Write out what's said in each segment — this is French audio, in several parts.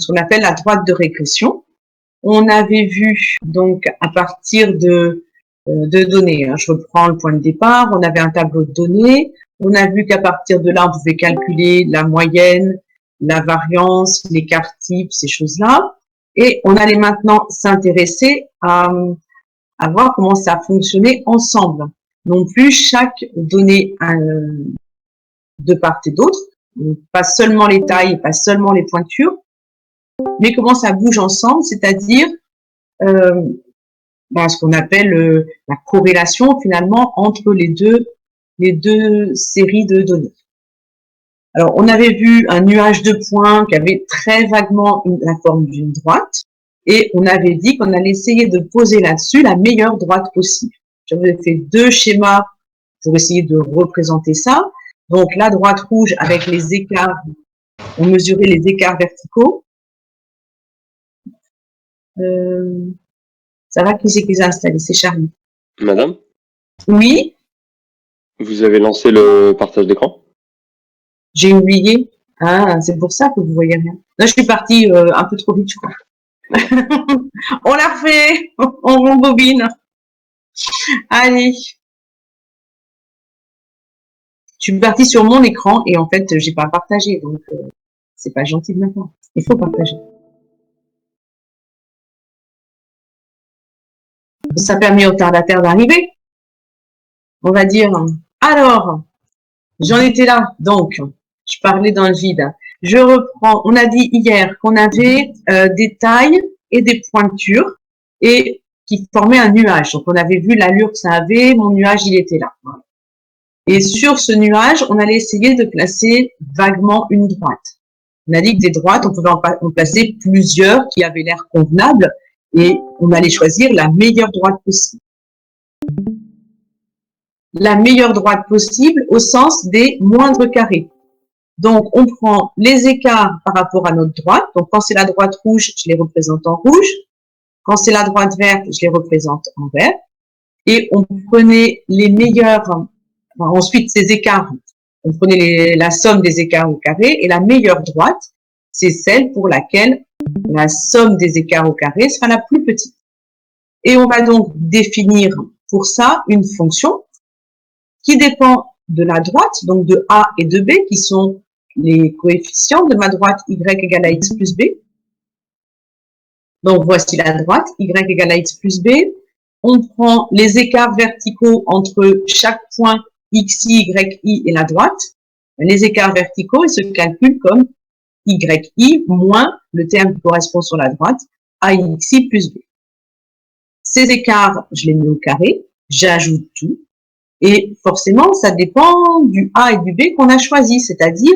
ce qu'on appelle la droite de régression. On avait vu donc à partir de données, hein, je reprends le point de départ, on avait un tableau de données, on a vu qu'à partir de là, on pouvait calculer la moyenne, la variance, l'écart type, ces choses-là. Et on allait maintenant s'intéresser à voir comment ça fonctionnait ensemble. Non plus chaque donnée de part et d'autre, pas seulement les tailles, pas seulement les pointures, mais comment ça bouge ensemble, c'est-à-dire ce qu'on appelle la corrélation finalement entre les deux séries de données. Alors, on avait vu un nuage de points qui avait très vaguement la forme d'une droite, et on avait dit qu'on allait essayer de poser là-dessus la meilleure droite possible. J'avais fait 2 schémas pour essayer de représenter ça. Donc, la droite rouge avec les écarts, on mesurait les écarts verticaux. Ça va, qui c'est qui les a installés? C'est Charlie. Madame? Oui? Vous avez lancé le partage d'écran? J'ai oublié. Ah, c'est pour ça que vous voyez rien. Là, je suis partie un peu trop vite, je crois. On l'a fait. On rembobine. Allez. Je suis partie sur mon écran et en fait, j'ai pas partagé. Donc, c'est pas gentil de maintenant. Il faut partager. Ça permet aux retardataires d'arriver. On va dire. Alors, j'en étais là. Donc, je parlais dans le vide. Je reprends. On a dit hier qu'on avait des tailles et des pointures et qui formaient un nuage. Donc, on avait vu l'allure que ça avait. Mon nuage, il était là. Et sur ce nuage, on allait essayer de placer vaguement une droite. On a dit que des droites, on pouvait en placer plusieurs qui avaient l'air convenables et on allait choisir la meilleure droite possible. La meilleure droite possible au sens des moindres carrés. Donc, on prend les écarts par rapport à notre droite. Donc, quand c'est la droite rouge, je les représente en rouge. Quand c'est la droite verte, je les représente en vert. Et on prenait les meilleurs, ensuite ces écarts, on prenait la somme des écarts au carré. Et la meilleure droite, c'est celle pour laquelle la somme des écarts au carré sera la plus petite. Et on va donc définir pour ça une fonction qui dépend de la droite, donc de A et de B, qui sont les coefficients de ma droite y égale à x plus b. Donc, voici la droite, y égale à x plus b. On prend les écarts verticaux entre chaque point xi, yi et la droite. Les écarts verticaux, ils se calculent comme yi moins le terme qui correspond sur la droite, axi plus b. Ces écarts, je les mets au carré, j'ajoute tout. Et forcément, ça dépend du A et du B qu'on a choisi, c'est-à-dire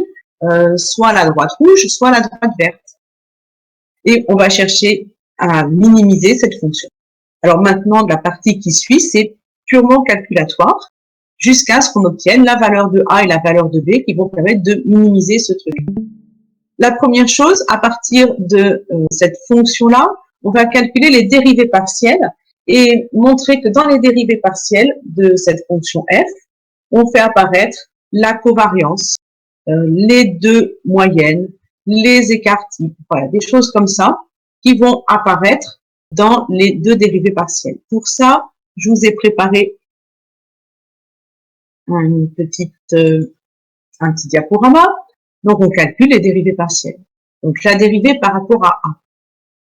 soit la droite rouge, soit la droite verte. Et on va chercher à minimiser cette fonction. Alors maintenant, la partie qui suit, c'est purement calculatoire, jusqu'à ce qu'on obtienne la valeur de A et la valeur de B qui vont permettre de minimiser ce truc. La première chose, à partir de cette fonction-là, on va calculer les dérivées partielles et montrer que dans les dérivées partielles de cette fonction f, on fait apparaître la covariance, les deux moyennes, les écarts types, voilà, des choses comme ça qui vont apparaître dans les deux dérivées partielles. Pour ça, je vous ai préparé un petit diaporama. Donc, on calcule les dérivées partielles. Donc, la dérivée par rapport à A.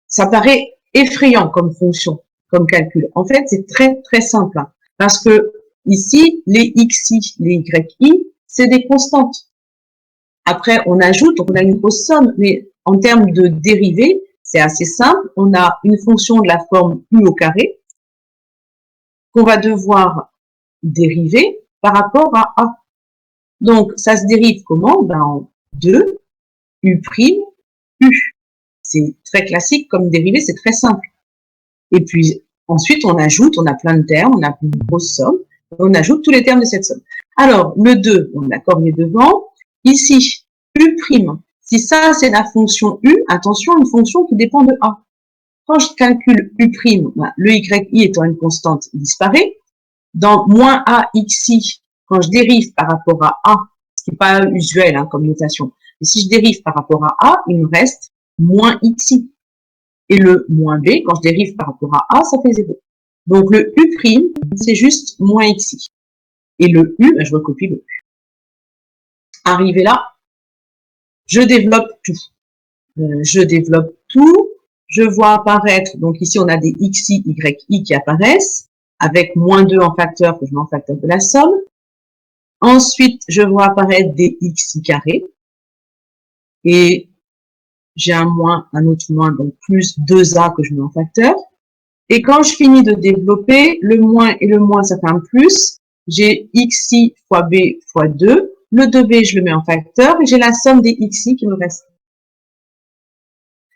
Ça paraît effrayant comme fonction, comme calcul. En fait, c'est très, très simple. Hein, parce que ici, les xi, les yi, c'est des constantes. Après, on ajoute, donc on a une grosse somme. Mais en termes de dérivée, c'est assez simple. On a une fonction de la forme u au carré qu'on va devoir dériver par rapport à A. Donc, ça se dérive comment? Ben, en 2 u', u. C'est très classique comme dérivée, c'est très simple. Et puis, ensuite, on ajoute, on a plein de termes, on a une grosse somme, on ajoute tous les termes de cette somme. Alors, le 2, on a corné devant. Ici, u'. Si ça, c'est la fonction u, attention, une fonction qui dépend de A. Quand je calcule u', ben, le yi étant une constante, il disparaît. Dans moins a xi, quand je dérive par rapport à A, ce qui n'est pas usuel hein, comme notation, mais si je dérive par rapport à A, il me reste moins xi. Et le moins b, quand je dérive par rapport à a, ça fait 0. Donc le u', c'est juste moins xi. Et le u, ben, je recopie le u. Arrivé là, je développe tout. Je vois apparaître, donc ici on a des xi, yi qui apparaissent, avec moins 2 en facteur, que je mets en facteur de la somme. Ensuite, je vois apparaître des xi carrés. Et j'ai un moins, un autre moins, donc plus 2a que je mets en facteur. Et quand je finis de développer, le moins et le moins, ça fait un plus. J'ai xi fois b fois 2. Le 2b, je le mets en facteur et j'ai la somme des xi qui me reste.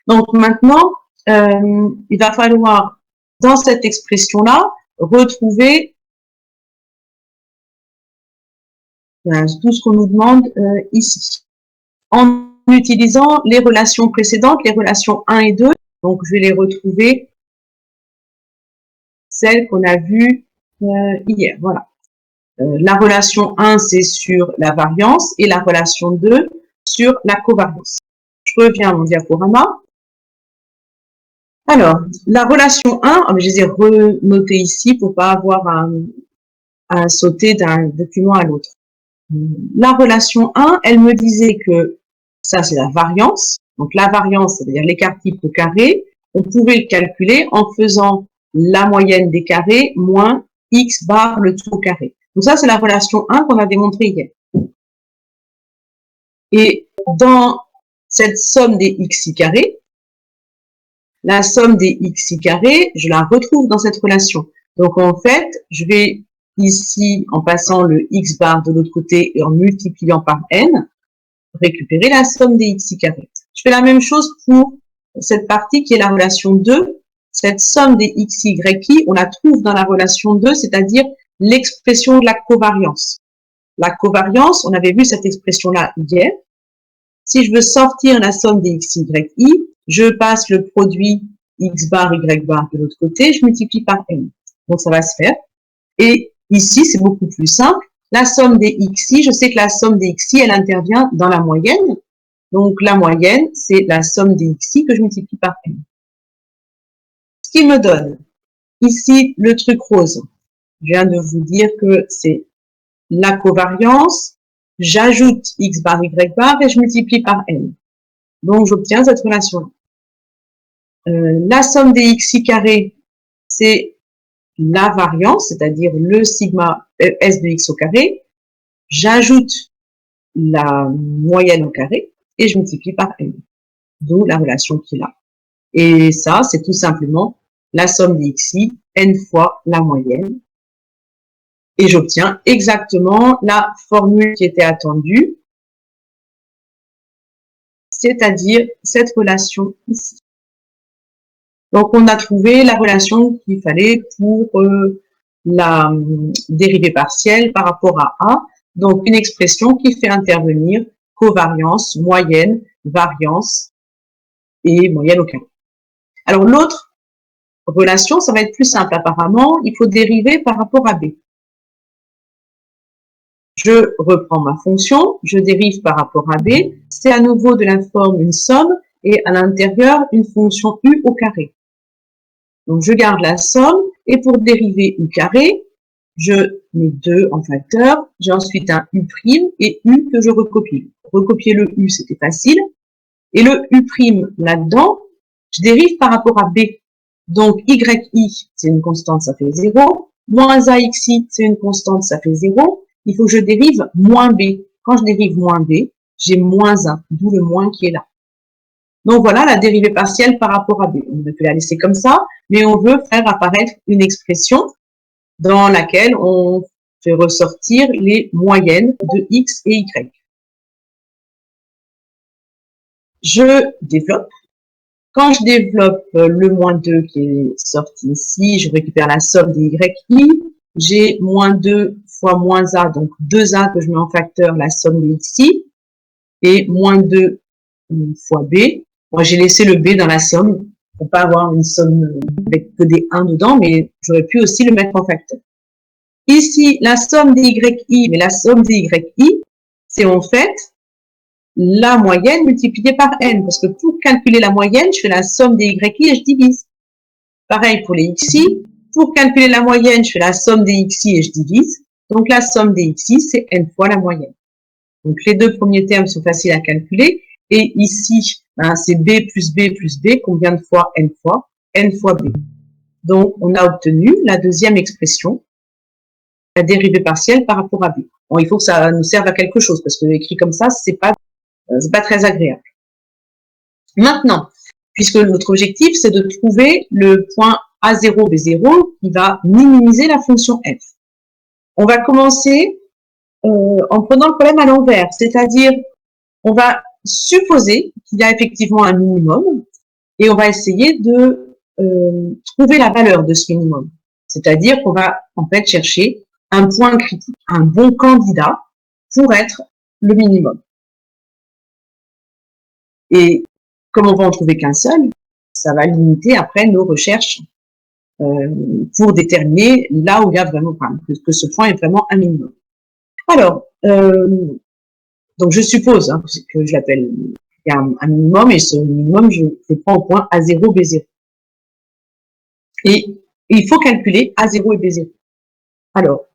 Donc maintenant, il va falloir, dans cette expression-là, retrouver tout ce qu'on nous demande ici. En utilisant les relations précédentes, les relations 1 et 2, donc je vais les retrouver, celles qu'on a vues hier. Voilà. La relation 1, c'est sur la variance et la relation 2 sur la covariance. Je reviens à mon diaporama. Alors, la relation 1, je les ai renotées ici pour pas avoir à sauter d'un document à l'autre. La relation 1, elle me disait que ça, c'est la variance. Donc, la variance, c'est-à-dire l'écart type au carré, on pouvait le calculer en faisant la moyenne des carrés moins x bar le tout au carré. Donc, ça, c'est la relation 1 qu'on a démontrée hier. Et dans cette somme des xi carrés, la somme des xi carrés, je la retrouve dans cette relation. Donc, en fait, je vais ici, en passant le x bar de l'autre côté et en multipliant par n, récupérer la somme des xi carrés. Je fais la même chose pour cette partie qui est la relation 2. Cette somme des xi, yi, on la trouve dans la relation 2, c'est-à-dire l'expression de la covariance. La covariance, on avait vu cette expression-là hier. Si je veux sortir la somme des xi, yi, je passe le produit x bar, y bar de l'autre côté, je multiplie par n. Donc ça va se faire. Et ici, c'est beaucoup plus simple. La somme des xi, je sais que la somme des xi, elle intervient dans la moyenne. Donc la moyenne, c'est la somme des xi que je multiplie par n. Ce qui me donne ici le truc rose. Je viens de vous dire que c'est la covariance, j'ajoute x bar, y bar et je multiplie par n. Donc j'obtiens cette relation-là. La somme des xi carrés, c'est la variance, c'est-à-dire le sigma s de x au carré. J'ajoute la moyenne au carré et je multiplie par n. D'où la relation qu'il a. Et ça, c'est tout simplement la somme des xi, n fois la moyenne. Et j'obtiens exactement la formule qui était attendue, c'est-à-dire cette relation ici. Donc, on a trouvé la relation qu'il fallait pour la dérivée partielle par rapport à A. Donc, une expression qui fait intervenir covariance, moyenne, variance et moyenne au carré. Alors, l'autre relation, ça va être plus simple apparemment. Il faut dériver par rapport à B. Je reprends ma fonction, je dérive par rapport à B. C'est à nouveau de la forme une somme et à l'intérieur une fonction u au carré. Donc, je garde la somme et pour dériver u carré, je mets 2 en facteur. J'ai ensuite un u' et u que je recopie. Recopier le u, c'était facile. Et le u' là-dedans, je dérive par rapport à b. Donc, yi, c'est une constante, ça fait 0. Moins axi, c'est une constante, ça fait 0. Il faut que je dérive moins b. Quand je dérive moins b, j'ai moins 1, d'où le moins qui est là. Donc voilà la dérivée partielle par rapport à b. On aurait pu la laisser comme ça, mais on veut faire apparaître une expression dans laquelle on fait ressortir les moyennes de x et y. Je développe. Quand je développe le moins 2 qui est sorti ici, je récupère la somme des yi. J'ai moins 2 fois moins a, donc 2a que je mets en facteur, la somme des xi, et moins 2 fois b. Moi, j'ai laissé le b dans la somme pour pas avoir une somme avec que des 1 dedans, mais j'aurais pu aussi le mettre en facteur. Ici, la somme des yi, mais la somme des yi, c'est en fait la moyenne multipliée par n, parce que pour calculer la moyenne, je fais la somme des yi et je divise. Pareil pour les xi, pour calculer la moyenne, je fais la somme des xi et je divise. Donc la somme des xi, c'est n fois la moyenne. Donc les deux premiers termes sont faciles à calculer. Et ici, ben, c'est b plus b plus b, combien de fois n fois b. Donc on a obtenu la deuxième expression, la dérivée partielle par rapport à b. Bon, il faut que ça nous serve à quelque chose, parce que écrit comme ça, c'est pas très agréable. Maintenant, puisque notre objectif, c'est de trouver le point A0, B0 qui va minimiser la fonction f. On va commencer en prenant le problème à l'envers, c'est-à-dire on va supposer qu'il y a effectivement un minimum et on va essayer de trouver la valeur de ce minimum. C'est-à-dire qu'on va en fait chercher un point critique, un bon candidat pour être le minimum. Et comme on va en trouver qu'un seul, ça va limiter après nos recherches pour déterminer là où il y a vraiment, enfin, que ce point est vraiment un minimum. Alors, donc je suppose que je l'appelle, il y a un minimum et ce minimum, je le prends au point A0, B0. Et il faut calculer A0 et B0. Alors,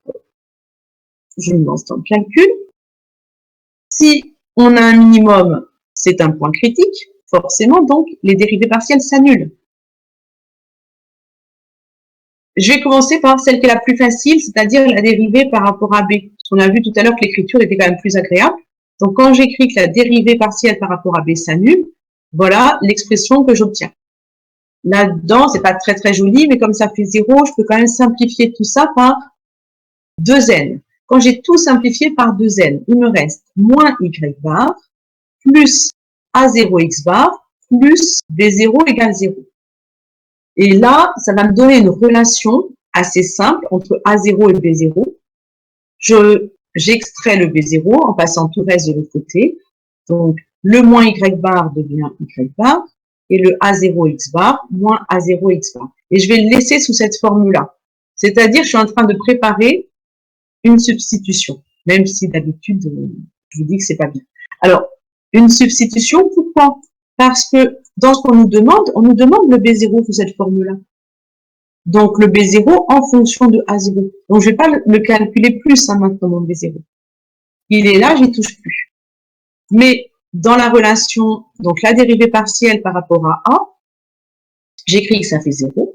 je me lance dans le calcul. Si on a un minimum, c'est un point critique, forcément, donc les dérivées partielles s'annulent. Je vais commencer par celle qui est la plus facile, c'est-à-dire la dérivée par rapport à b. Parce qu'on a vu tout à l'heure que l'écriture était quand même plus agréable. Donc, quand j'écris que la dérivée partielle par rapport à b s'annule, voilà l'expression que j'obtiens. Là-dedans, c'est pas très très joli, mais comme ça fait 0, je peux quand même simplifier tout ça par 2n. Quand j'ai tout simplifié par 2n, il me reste moins y bar plus a0 x bar plus b0 égale 0. Et là, ça va me donner une relation assez simple entre A0 et B0. J'extrais le B0 en passant tout le reste de l'autre côté. Donc, le moins Y bar devient Y bar et le A0 X bar moins A0 X bar. Et je vais le laisser sous cette formule-là. C'est-à-dire, je suis en train de préparer une substitution, même si d'habitude, je vous dis que c'est pas bien. Alors, une substitution, pourquoi? Parce que dans ce qu'on nous demande, on nous demande le B0 sous cette formule-là. Donc, le B0 en fonction de A0. Donc, je vais pas le calculer plus maintenant, mon B0. Il est là, j'y touche plus. Mais dans la relation, donc la dérivée partielle par rapport à A, j'écris que ça fait 0.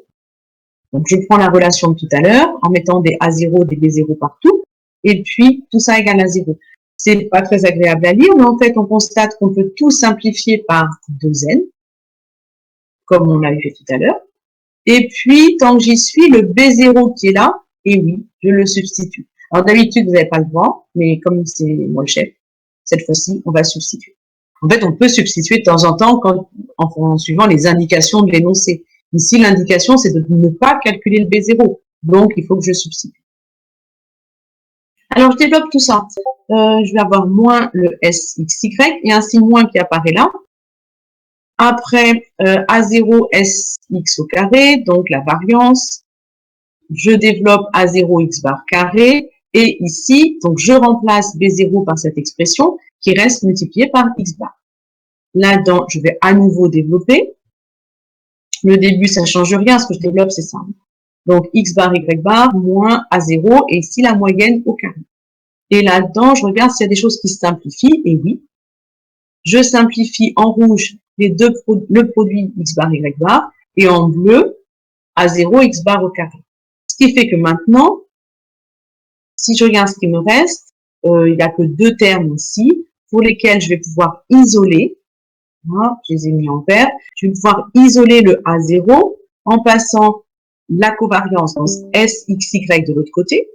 Donc, je prends la relation de tout à l'heure en mettant des A0, des B0 partout. Et puis, tout ça égale à 0. C'est pas très agréable à lire, mais en fait, on constate qu'on peut tout simplifier par 2n, comme on l'avait fait tout à l'heure. Et puis, tant que j'y suis, le B0 qui est là, et oui, je le substitue. Alors, d'habitude, vous n'avez pas le droit, mais comme c'est moi le chef, cette fois-ci, on va substituer. En fait, on peut substituer de temps en temps en suivant les indications de l'énoncé. Ici, l'indication, c'est de ne pas calculer le B0. Donc, il faut que je substitue. Alors, je développe tout ça. Je vais avoir moins le SXY et un signe moins qui apparaît là. Après, A0 SX au carré, donc la variance. Je développe A0 X bar carré. Et ici, donc je remplace B0 par cette expression qui reste multipliée par X bar. Là-dedans, je vais à nouveau développer. Le début, ça ne change rien. Ce que je développe, c'est ça. Donc, X bar, Y bar, moins A0. Et ici, la moyenne au carré. Et là-dedans, je regarde s'il y a des choses qui se simplifient. Et oui, je simplifie en rouge le produit X bar, Y bar. Et en bleu, A0, X bar au carré. Ce qui fait que maintenant, si je regarde ce qui me reste, il n'y a que deux termes ici pour lesquels je vais pouvoir isoler. Voilà, je les ai mis en vert. Je vais pouvoir isoler le A0 en passant la covariance dans SXY de l'autre côté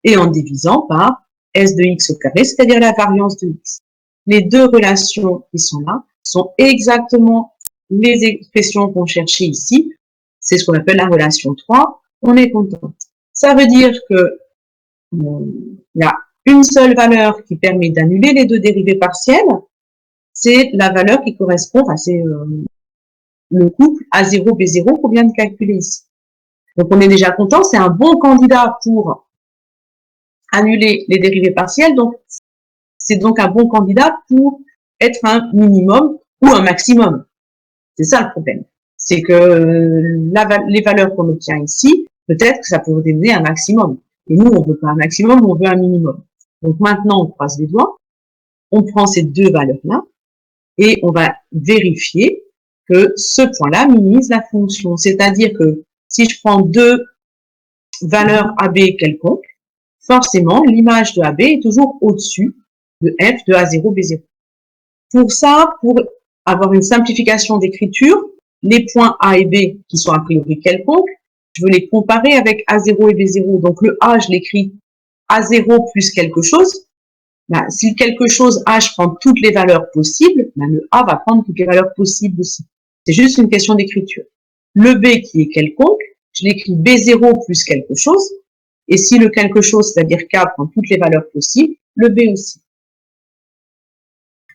et en divisant par S de X au carré, c'est-à-dire la variance de X. Les deux relations qui sont là sont exactement les expressions qu'on cherchait ici. C'est ce qu'on appelle la relation 3. On est content. Ça veut dire que il y a une seule valeur qui permet d'annuler les deux dérivées partielles. C'est la valeur qui correspond, enfin c'est le couple A0, B0 qu'on vient de calculer ici. Donc on est déjà content, c'est un bon candidat pour annuler les dérivées partielles, donc c'est donc un bon candidat pour être un minimum ou un maximum. C'est ça le problème. C'est que les valeurs qu'on obtient ici, peut-être que ça pourrait donner un maximum. Et nous, on veut pas un maximum, on veut un minimum. Donc maintenant, on croise les doigts, on prend ces deux valeurs-là et on va vérifier que ce point-là minimise la fonction. C'est-à-dire que si je prends deux valeurs AB quelconques, forcément, l'image de AB est toujours au-dessus de f de A0, B0. Pour ça, pour avoir une simplification d'écriture, les points A et B, qui sont a priori quelconques, je veux les comparer avec A0 et B0. Donc le A, je l'écris A0 plus quelque chose. Ben, si quelque chose A, je prends toutes les valeurs possibles, ben, le A va prendre toutes les valeurs possibles aussi. C'est juste une question d'écriture. Le B qui est quelconque, je l'écris B0 plus quelque chose. Et si le quelque chose, c'est-à-dire K, prend toutes les valeurs possibles, le B aussi.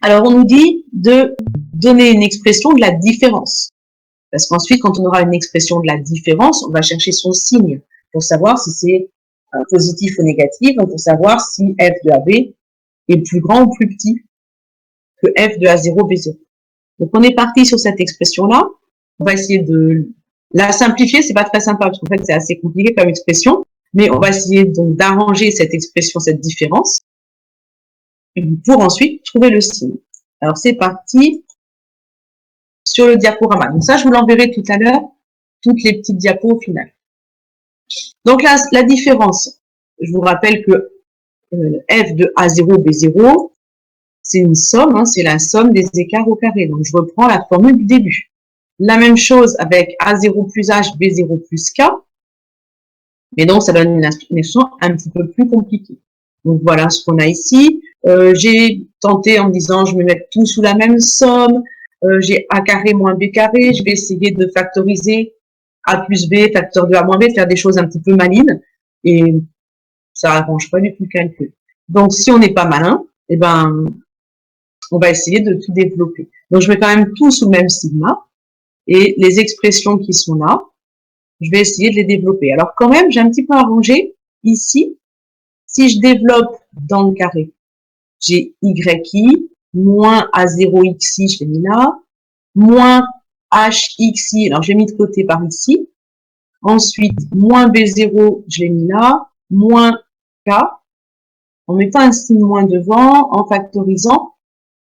Alors, on nous dit de donner une expression de la différence. Parce qu'ensuite, quand on aura une expression de la différence, on va chercher son signe pour savoir si c'est positif ou négatif, pour savoir si f de AB est plus grand ou plus petit que f de A0, B0. Donc, on est parti sur cette expression-là. On va essayer de la simplifier. C'est pas très sympa parce qu'en fait, c'est assez compliqué comme expression. Mais on va essayer donc d'arranger cette expression, cette différence, pour ensuite trouver le signe. Alors, c'est parti sur le diaporama. Donc ça, je vous l'enverrai tout à l'heure, toutes les petites diapos au final. Donc là, la différence, je vous rappelle que f de A0, B0, c'est une somme, hein, c'est la somme des écarts au carré. Donc je reprends la formule du début. La même chose avec A0 plus H, B0 plus K. Et donc, ça donne une expression un petit peu plus compliquée. Donc, voilà ce qu'on a ici. J'ai tenté en me disant, je vais mettre tout sous la même somme. J'ai A carré moins B carré. Je vais essayer de factoriser A plus B, facteur de A moins B, de faire des choses un petit peu malines. Et ça arrange pas du tout le calcul. Donc, si on n'est pas malin, eh ben, on va essayer de tout développer. Donc, je mets quand même tout sous le même sigma. Et les expressions qui sont là, je vais essayer de les développer. Alors quand même, j'ai un petit peu arrangé ici. Si je développe dans le carré, j'ai YI, moins A0XI, je l'ai mis là, moins HXI, alors j'ai mis de côté par ici. Ensuite, moins B0, je l'ai mis là, moins K, en mettant un signe moins devant, en factorisant.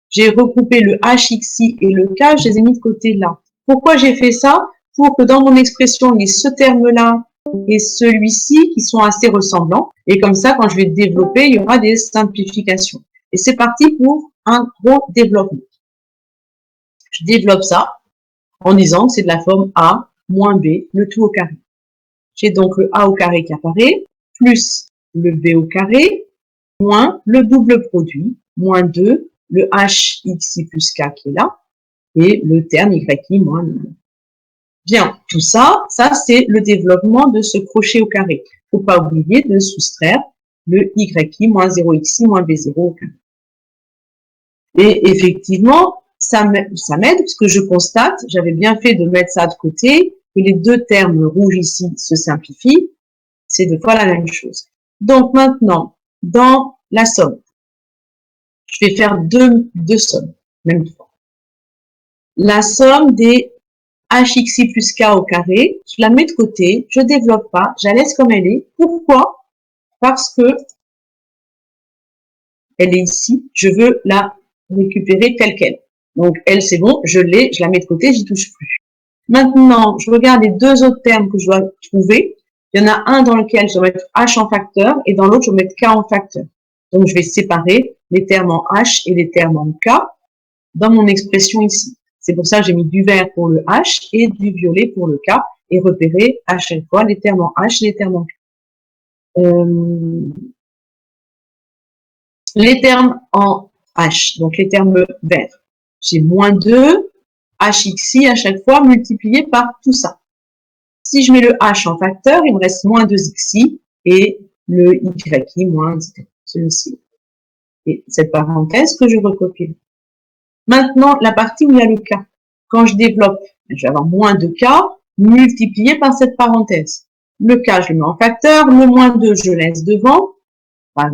J'ai regroupé le HXI et le K, je les ai mis de côté là. Pourquoi j'ai fait ça? Pour que dans mon expression, il y ait ce terme-là et celui-ci qui sont assez ressemblants. Et comme ça, quand je vais développer, il y aura des simplifications. Et c'est parti pour un gros développement. Je développe ça en disant que c'est de la forme A moins B, le tout au carré. J'ai donc le A au carré qui apparaît, plus le B au carré, moins le double produit, moins 2, le HXI plus K qui est là, et le terme YI moins 9. Bien, tout ça, c'est le développement de ce crochet au carré. Il ne faut pas oublier de soustraire le YI moins 0XI moins B0 au carré. Et effectivement, ça m'aide parce que je constate, j'avais bien fait de mettre ça de côté, que les deux termes rouges ici se simplifient. C'est deux fois la même chose. Donc maintenant, dans la somme, je vais faire deux sommes, même fois. La somme des HXI plus K au carré, je la mets de côté, je développe pas, je la laisse comme elle est. Pourquoi? Parce que elle est ici, je veux la récupérer telle qu'elle. Donc elle, c'est bon, je l'ai, je la mets de côté, j'y touche plus. Maintenant, je regarde les deux autres termes que je dois trouver. Il y en a un dans lequel je dois mettre H en facteur et dans l'autre, je dois mettre K en facteur. Donc je vais séparer les termes en H et les termes en K dans mon expression ici. C'est pour ça que j'ai mis du vert pour le H et du violet pour le K et repérer à chaque fois les termes en H et les termes en K. Les termes en H, donc les termes verts. J'ai moins 2 HXI à chaque fois multiplié par tout ça. Si je mets le H en facteur, il me reste moins 2XI et le YI moins celui-ci. Et cette parenthèse que je recopie. Maintenant, la partie où il y a le K. Quand je développe, je vais avoir moins de K multiplié par cette parenthèse. Le K, je le mets en facteur. Le moins 2, je laisse devant. Enfin,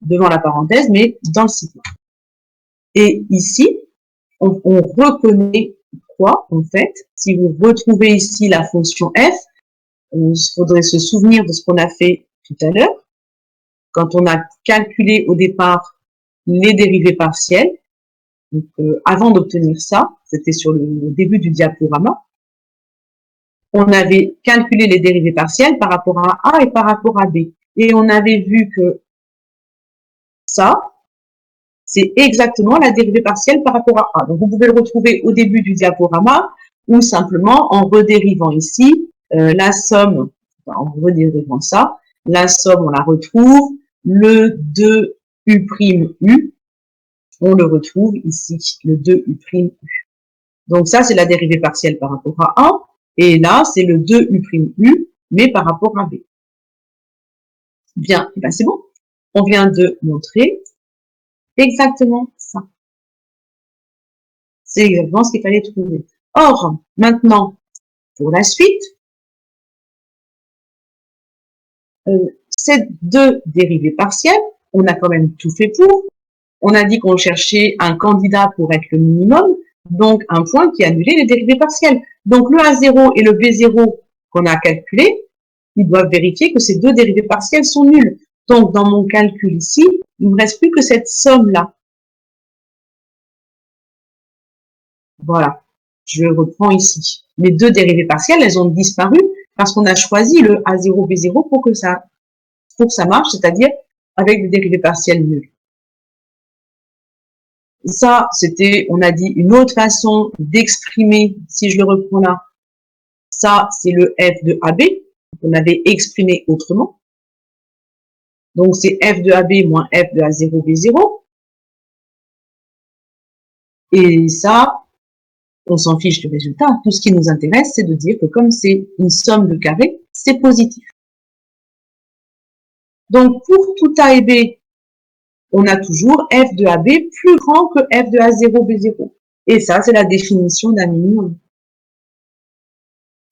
devant la parenthèse, mais dans le sigma. Et ici, on reconnaît quoi, en fait? Si vous retrouvez ici la fonction f, il faudrait se souvenir de ce qu'on a fait tout à l'heure. Quand on a calculé au départ les dérivées partielles, donc, avant d'obtenir ça, c'était sur le début du diaporama, on avait calculé les dérivées partielles par rapport à A et par rapport à B. Et on avait vu que ça, c'est exactement la dérivée partielle par rapport à A. Donc, vous pouvez le retrouver au début du diaporama ou simplement en redérivant ici la somme, en redérivant ça, la somme, on la retrouve, le 2U', on le retrouve ici, le 2U'. Donc, ça, c'est la dérivée partielle par rapport à A. Et là, c'est le 2U', mais par rapport à B. Bien, ben c'est bon. On vient de montrer exactement ça. C'est exactement ce qu'il fallait trouver. Or, maintenant, pour la suite, ces deux dérivées partielles, on a quand même tout fait pour. On a dit qu'on cherchait un candidat pour être le minimum, donc un point qui annulait les dérivées partielles. Donc le A0 et le B0 qu'on a calculé, ils doivent vérifier que ces deux dérivées partielles sont nulles. Donc dans mon calcul ici, il ne me reste plus que cette somme-là. Voilà, je reprends ici. Les deux dérivées partielles, elles ont disparu parce qu'on a choisi le A0, B0 pour que ça marche, c'est-à-dire avec des dérivées partielles nulles. Ça, c'était, on a dit, une autre façon d'exprimer, si je le reprends là, ça, c'est le f de AB, qu'on avait exprimé autrement. Donc, c'est f de AB moins f de A0, B0. Et ça, on s'en fiche du résultat. Tout ce qui nous intéresse, c'est de dire que comme c'est une somme de carrés, c'est positif. Donc, pour tout A et B, on a toujours f de AB plus grand que f de A0, B0. Et ça, c'est la définition d'un minimum.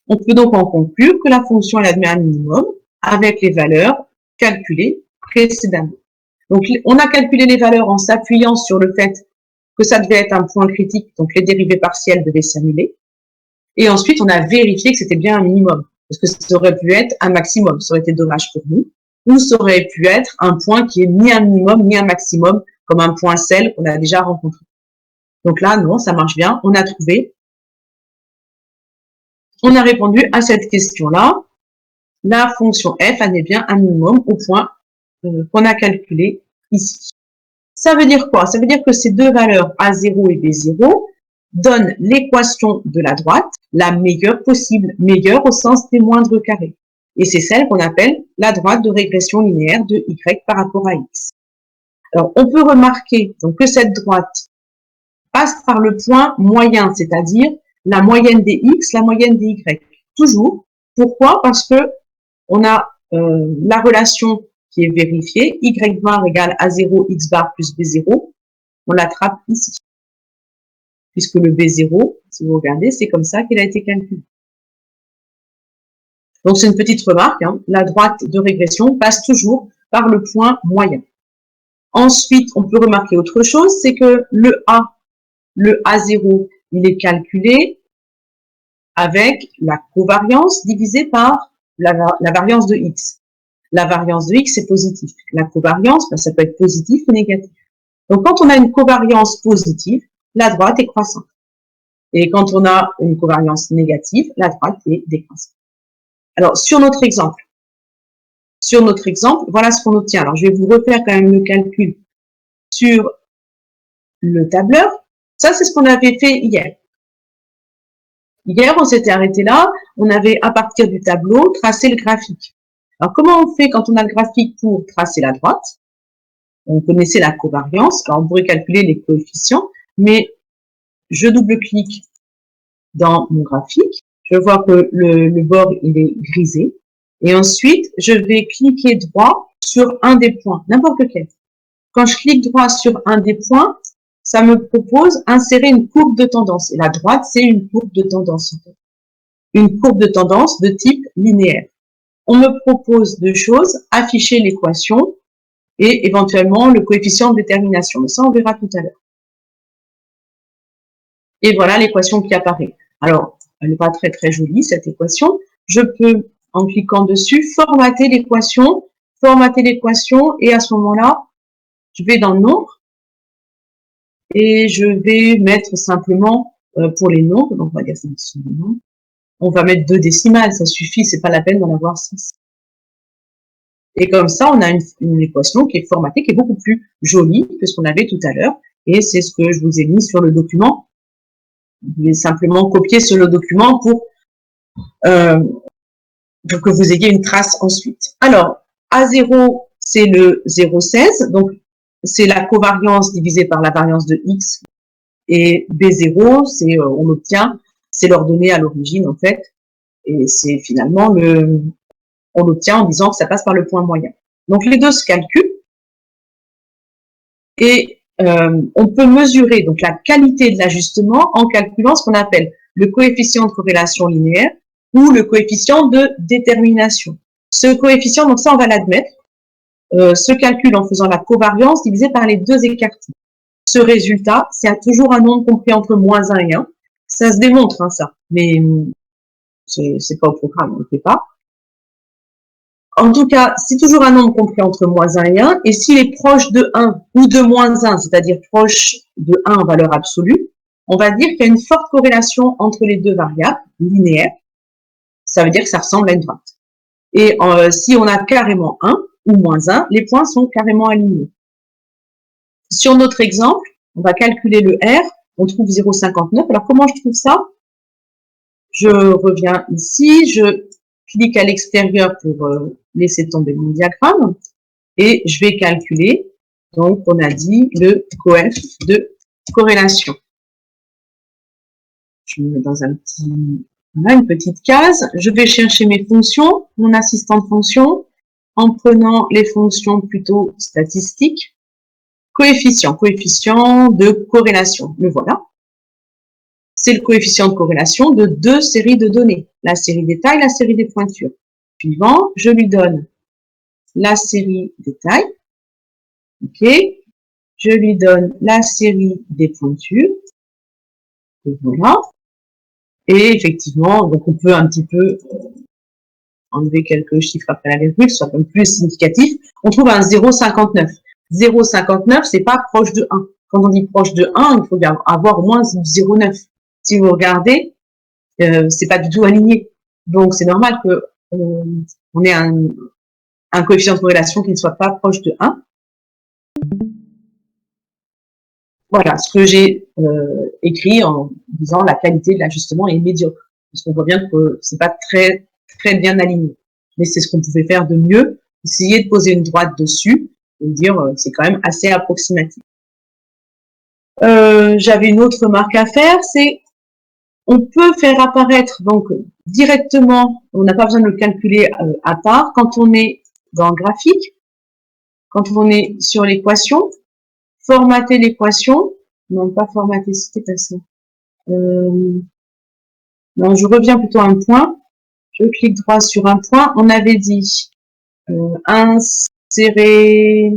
On peut donc en conclure que la fonction elle admet un minimum avec les valeurs calculées précédemment. Donc, on a calculé les valeurs en s'appuyant sur le fait que ça devait être un point critique, donc les dérivées partielles devaient s'annuler. Et ensuite, on a vérifié que c'était bien un minimum, parce que ça aurait pu être un maximum, ça aurait été dommage pour nous, ou ça aurait pu être un point qui est ni un minimum, ni un maximum, comme un point sel qu'on a déjà rencontré. Donc là, non, ça marche bien, on a trouvé. On a répondu à cette question-là. La fonction f admet bien un minimum au point qu'on a calculé ici. Ça veut dire quoi? Ça veut dire que ces deux valeurs A0 et B0 donnent l'équation de la droite la meilleure possible, meilleure au sens des moindres carrés. Et c'est celle qu'on appelle la droite de régression linéaire de y par rapport à x. Alors, on peut remarquer donc, que cette droite passe par le point moyen, c'est-à-dire la moyenne des x, la moyenne des y. Toujours. Pourquoi? Parce que on a la relation qui est vérifiée, y bar égale A0 x bar plus B0, on l'attrape ici. Puisque le B0, si vous regardez, c'est comme ça qu'il a été calculé. Donc c'est une petite remarque, hein, la droite de régression passe toujours par le point moyen. Ensuite, on peut remarquer autre chose, c'est que le A0, il est calculé avec la covariance divisée par la variance de x. La variance de x, c'est positif. La covariance, ben, ça peut être positif ou négatif. Donc, quand on a une covariance positive, la droite est croissante. Et quand on a une covariance négative, la droite est décroissante. Alors, sur notre exemple, voilà ce qu'on obtient. Alors, je vais vous refaire quand même le calcul sur le tableur. Ça, c'est ce qu'on avait fait hier. Hier, on s'était arrêté là. On avait, à partir du tableau, tracé le graphique. Alors, comment on fait quand on a le graphique pour tracer la droite? On connaissait la covariance. Alors, on pourrait calculer les coefficients, mais je double-clique dans mon graphique. Je vois que le bord, il est grisé. Et ensuite, je vais cliquer droit sur un des points, n'importe lequel. Quand je clique droit sur un des points, ça me propose insérer une courbe de tendance. Et la droite, c'est une courbe de tendance. Une courbe de tendance de type linéaire. On me propose deux choses, afficher l'équation et éventuellement le coefficient de détermination. Mais ça, on verra tout à l'heure. Et voilà l'équation qui apparaît. Alors, elle n'est pas très très jolie cette équation. Je peux, en cliquant dessus, formater l'équation, et à ce moment-là, je vais dans le nombre et je vais mettre simplement pour les nombres, donc on va dire ça, on va mettre 2 décimales, ça suffit, c'est pas la peine d'en avoir 6. Et comme ça, on a une équation qui est formatée, qui est beaucoup plus jolie que ce qu'on avait tout à l'heure. Et c'est ce que je vous ai mis sur le document. Vous vais simplement copier sur le document pour que vous ayez une trace ensuite. Alors, A0, c'est le 0,16. Donc, c'est la covariance divisée par la variance de X. Et B0, c'est, on l'obtient, c'est l'ordonnée à l'origine, en fait. Et c'est finalement on l'obtient en disant que ça passe par le point moyen. Donc, les deux se calculent. Et on peut mesurer donc la qualité de l'ajustement en calculant ce qu'on appelle le coefficient de corrélation linéaire ou le coefficient de détermination. Ce coefficient, donc ça on va l'admettre, se calcule en faisant la covariance divisée par les deux écartés. Ce résultat, c'est toujours un nombre compris entre moins 1 et 1. Ça se démontre, hein, ça, mais c'est pas au programme, on ne le fait pas. En tout cas, c'est toujours un nombre compris entre moins 1 et 1, et s'il est proche de 1 ou de moins 1, c'est-à-dire proche de 1 en valeur absolue, on va dire qu'il y a une forte corrélation entre les deux variables linéaires. Ça veut dire que ça ressemble à une droite. Et si on a carrément 1 ou moins 1, les points sont carrément alignés. Sur notre exemple, on va calculer le R, on trouve 0,59. Alors comment je trouve ça? Je reviens ici, je clique à l'extérieur pour laisser tomber mon diagramme et je vais calculer, donc on a dit le coef de corrélation. Je me mets dans un voilà, une petite case. Je vais chercher mes fonctions, mon assistant de fonction, en prenant les fonctions plutôt statistiques. Coefficient de corrélation, le voilà. C'est le coefficient de corrélation de deux séries de données, la série des tailles, la série des pointures. Suivant, je lui donne la série des tailles, ok, je lui donne la série des pointures, et voilà. Et effectivement, donc on peut un petit peu enlever quelques chiffres après la virgule, soit un peu plus significatif. On trouve un 0,59. 0,59, c'est pas proche de 1. Quand on dit proche de 1, il faut avoir au moins 0,9. Si vous regardez, c'est pas du tout aligné. Donc, c'est normal que on ait un coefficient de corrélation qui ne soit pas proche de 1. Voilà ce que j'ai écrit en disant la qualité de l'ajustement est médiocre. Parce qu'on voit bien que c'est pas très, très bien aligné. Mais c'est ce qu'on pouvait faire de mieux. Essayer de poser une droite dessus et dire c'est quand même assez approximatif. J'avais une autre remarque à faire, c'est on peut faire apparaître donc directement, on n'a pas besoin de le calculer à part, quand on est dans le graphique, quand on est sur l'équation, formater l'équation, non pas formater, c'était pas ça. Non, je reviens plutôt à un point, je clique droit sur un point, on avait dit insérer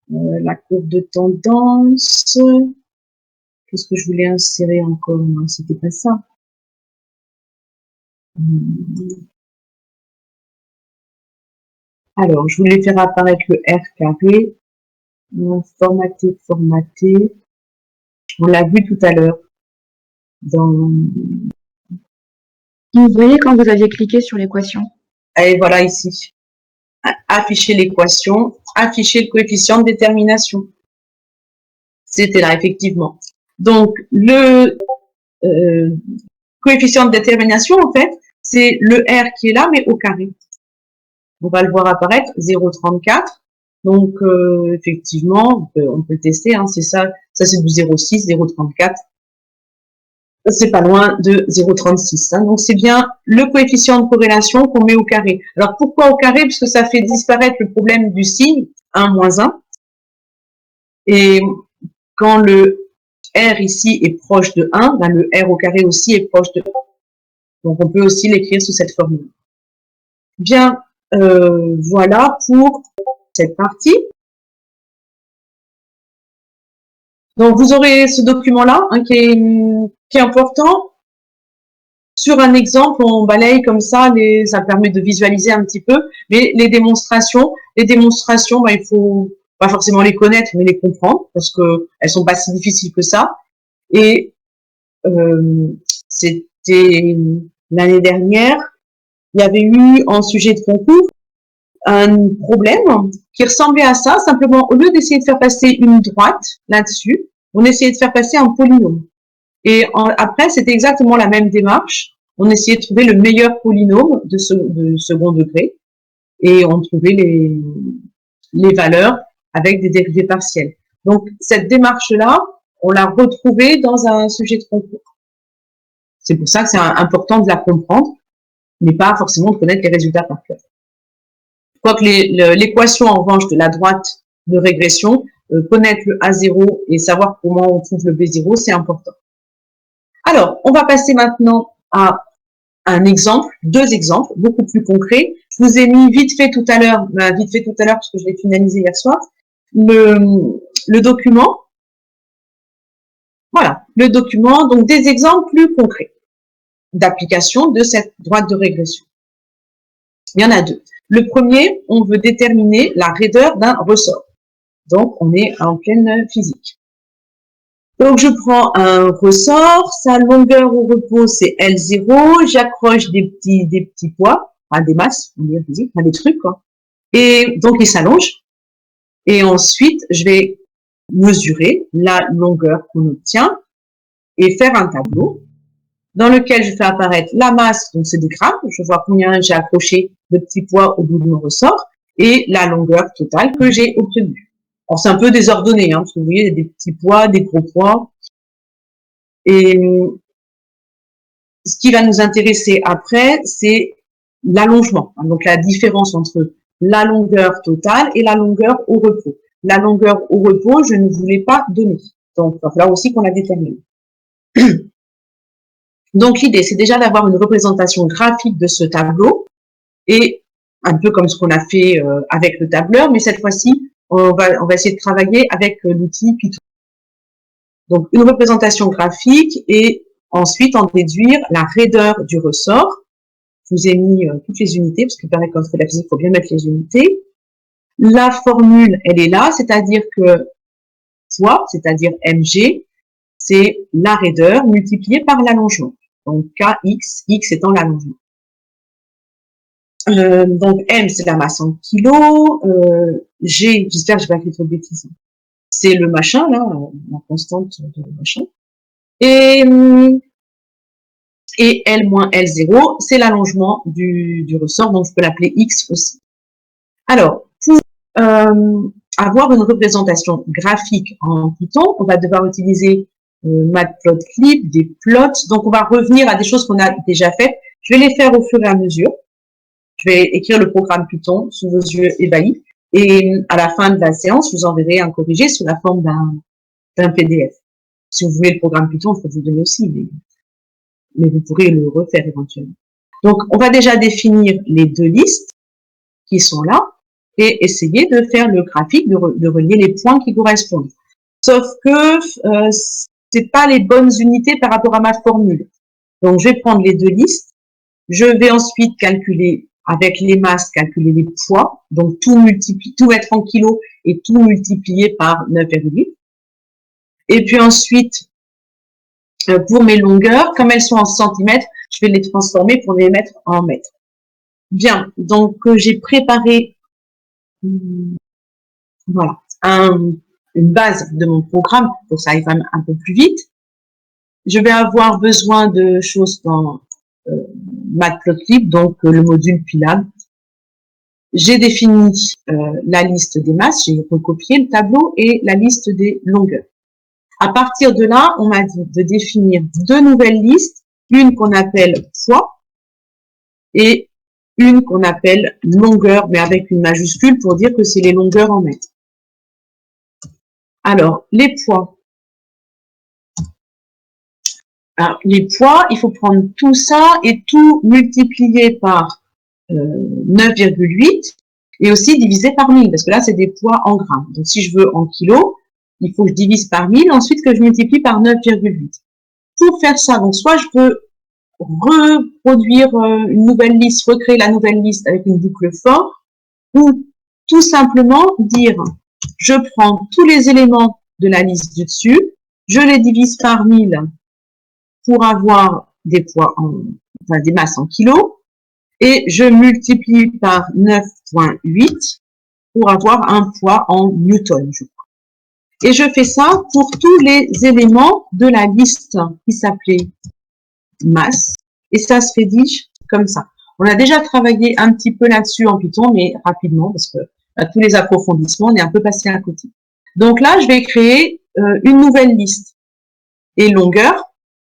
la courbe de tendance. Qu'est-ce que je voulais insérer encore? Non, c'était pas ça. Alors, je voulais faire apparaître le R carré. Formater. On l'a vu tout à l'heure. Vous voyez quand vous aviez cliqué sur l'équation. Et voilà ici. Afficher l'équation, afficher le coefficient de détermination. C'était là, effectivement. Donc, le coefficient de détermination, en fait, c'est le R qui est là, mais au carré. On va le voir apparaître, 0,34. Donc, effectivement, on peut le tester. Hein, c'est ça c'est du 0,6, 0,34. C'est pas loin de 0,36. Hein, donc, c'est bien le coefficient de corrélation qu'on met au carré. Alors, pourquoi au carré? Parce que ça fait disparaître le problème du signe, 1 moins 1. Et quand le R ici est proche de 1, ben le R au carré aussi est proche de 1. Donc, on peut aussi l'écrire sous cette formule. Bien, voilà pour cette partie. Donc, vous aurez ce document-là hein, qui est important. Sur un exemple, on balaye comme ça, ça permet de visualiser un petit peu, mais les démonstrations, bah, il faut pas forcément les connaître, mais les comprendre, parce que elles sont pas si difficiles que ça. Et c'était l'année dernière, il y avait eu en sujet de concours un problème qui ressemblait à ça, simplement au lieu d'essayer de faire passer une droite là-dessus, on essayait de faire passer un polynôme. Et après, c'était exactement la même démarche. On essayait de trouver le meilleur polynôme de second degré et on trouvait les valeurs avec des dérivés partiels. Donc, cette démarche-là, on l'a retrouvée dans un sujet de concours. C'est pour ça que c'est important de la comprendre, mais pas forcément de connaître les résultats par cœur. Quoique l'équation, en revanche, de la droite de régression, connaître le A0 et savoir comment on trouve le B0, c'est important. Alors, on va passer maintenant à un exemple, deux exemples, beaucoup plus concrets. Je vous ai mis vite fait tout à l'heure parce que je l'ai finalisé hier soir, le document. Voilà, le document, donc des exemples plus concrets d'application de cette droite de régression. Il y en a deux. Le premier, on veut déterminer la raideur d'un ressort. Donc, on est en pleine physique. Donc, je prends un ressort, sa longueur au repos, c'est L0, j'accroche des petits poids, enfin des masses, on dit physique, enfin des trucs, quoi. Et donc, il s'allonge. Et ensuite, je vais mesurer la longueur qu'on obtient et faire un tableau dans lequel je fais apparaître la masse, donc c'est des grammes, je vois combien j'ai accroché de petits poids au bout de mon ressort, et la longueur totale que j'ai obtenue. Alors, c'est un peu désordonné, hein, parce que vous voyez, il y a des petits poids, des gros poids. Et ce qui va nous intéresser après, c'est l'allongement. Donc, la différence entre la longueur totale et la longueur au repos. La longueur au repos, je ne voulais pas donner. Donc, il va falloir aussi qu'on la détermine. Donc, l'idée, c'est déjà d'avoir une représentation graphique de ce tableau et un peu comme ce qu'on a fait avec le tableur, mais cette fois-ci, on va essayer de travailler avec l'outil Python. Donc, une représentation graphique et ensuite en déduire la raideur du ressort. Je vous ai mis toutes les unités, parce qu'il paraît qu'en fait la physique, il faut bien mettre les unités. La formule, elle est là, c'est-à-dire que poids, c'est-à-dire mg, c'est la raideur multipliée par l'allongement. Donc, kx, x étant l'allongement. Donc, m, c'est la masse en kilos. G, j'espère que je vais pas fait trop de bêtises. C'est le machin, là, la constante de machin. Et L moins L0, c'est l'allongement du ressort, donc je peux l'appeler X aussi. Alors, pour avoir une représentation graphique en Python, on va devoir utiliser Matplotlib, des plots, donc on va revenir à des choses qu'on a déjà faites. Je vais les faire au fur et à mesure. Je vais écrire le programme Python sous vos yeux ébahis, et à la fin de la séance, je vous enverrai un corrigé sous la forme d'un PDF. Si vous voulez le programme Python, je peux vous le donner aussi, mais vous pourrez le refaire éventuellement. Donc, on va déjà définir les deux listes qui sont là et essayer de faire le graphique, de relier les points qui correspondent. Sauf que c'est pas les bonnes unités par rapport à ma formule. Donc, je vais prendre les deux listes. Je vais ensuite calculer avec les masses, calculer les poids. Donc, tout mettre en kilos et tout multiplier par 9,8. Et puis ensuite, pour mes longueurs, comme elles sont en centimètres, je vais les transformer pour les mettre en mètres. Bien, donc j'ai préparé voilà, une base de mon programme pour que ça aille quand même un peu plus vite. Je vais avoir besoin de choses dans Matplotlib, donc le module Pylab. J'ai défini la liste des masses, j'ai recopié le tableau et la liste des longueurs. À partir de là, on m'a dit de définir deux nouvelles listes, une qu'on appelle poids et une qu'on appelle longueur, mais avec une majuscule pour dire que c'est les longueurs en mètres. Alors, les poids. Alors, les poids, il faut prendre tout ça et tout multiplier par 9,8 et aussi diviser par 1000, parce que là, c'est des poids en grammes. Donc, si je veux en kilos, il faut que je divise par 1000, ensuite que je multiplie par 9,8. Pour faire ça, donc soit je peux reproduire une nouvelle liste, recréer la nouvelle liste avec une boucle for, ou tout simplement dire, je prends tous les éléments de la liste du dessus, je les divise par 1000 pour avoir des poids enfin des masses en kilos, et je multiplie par 9,8 pour avoir un poids en newton, je crois. Et je fais ça pour tous les éléments de la liste qui s'appelait masse, et ça se rédige comme ça. On a déjà travaillé un petit peu là-dessus en Python, mais rapidement, parce que tous les approfondissements, on est un peu passé à côté. Donc là, je vais créer une nouvelle liste. Et longueur,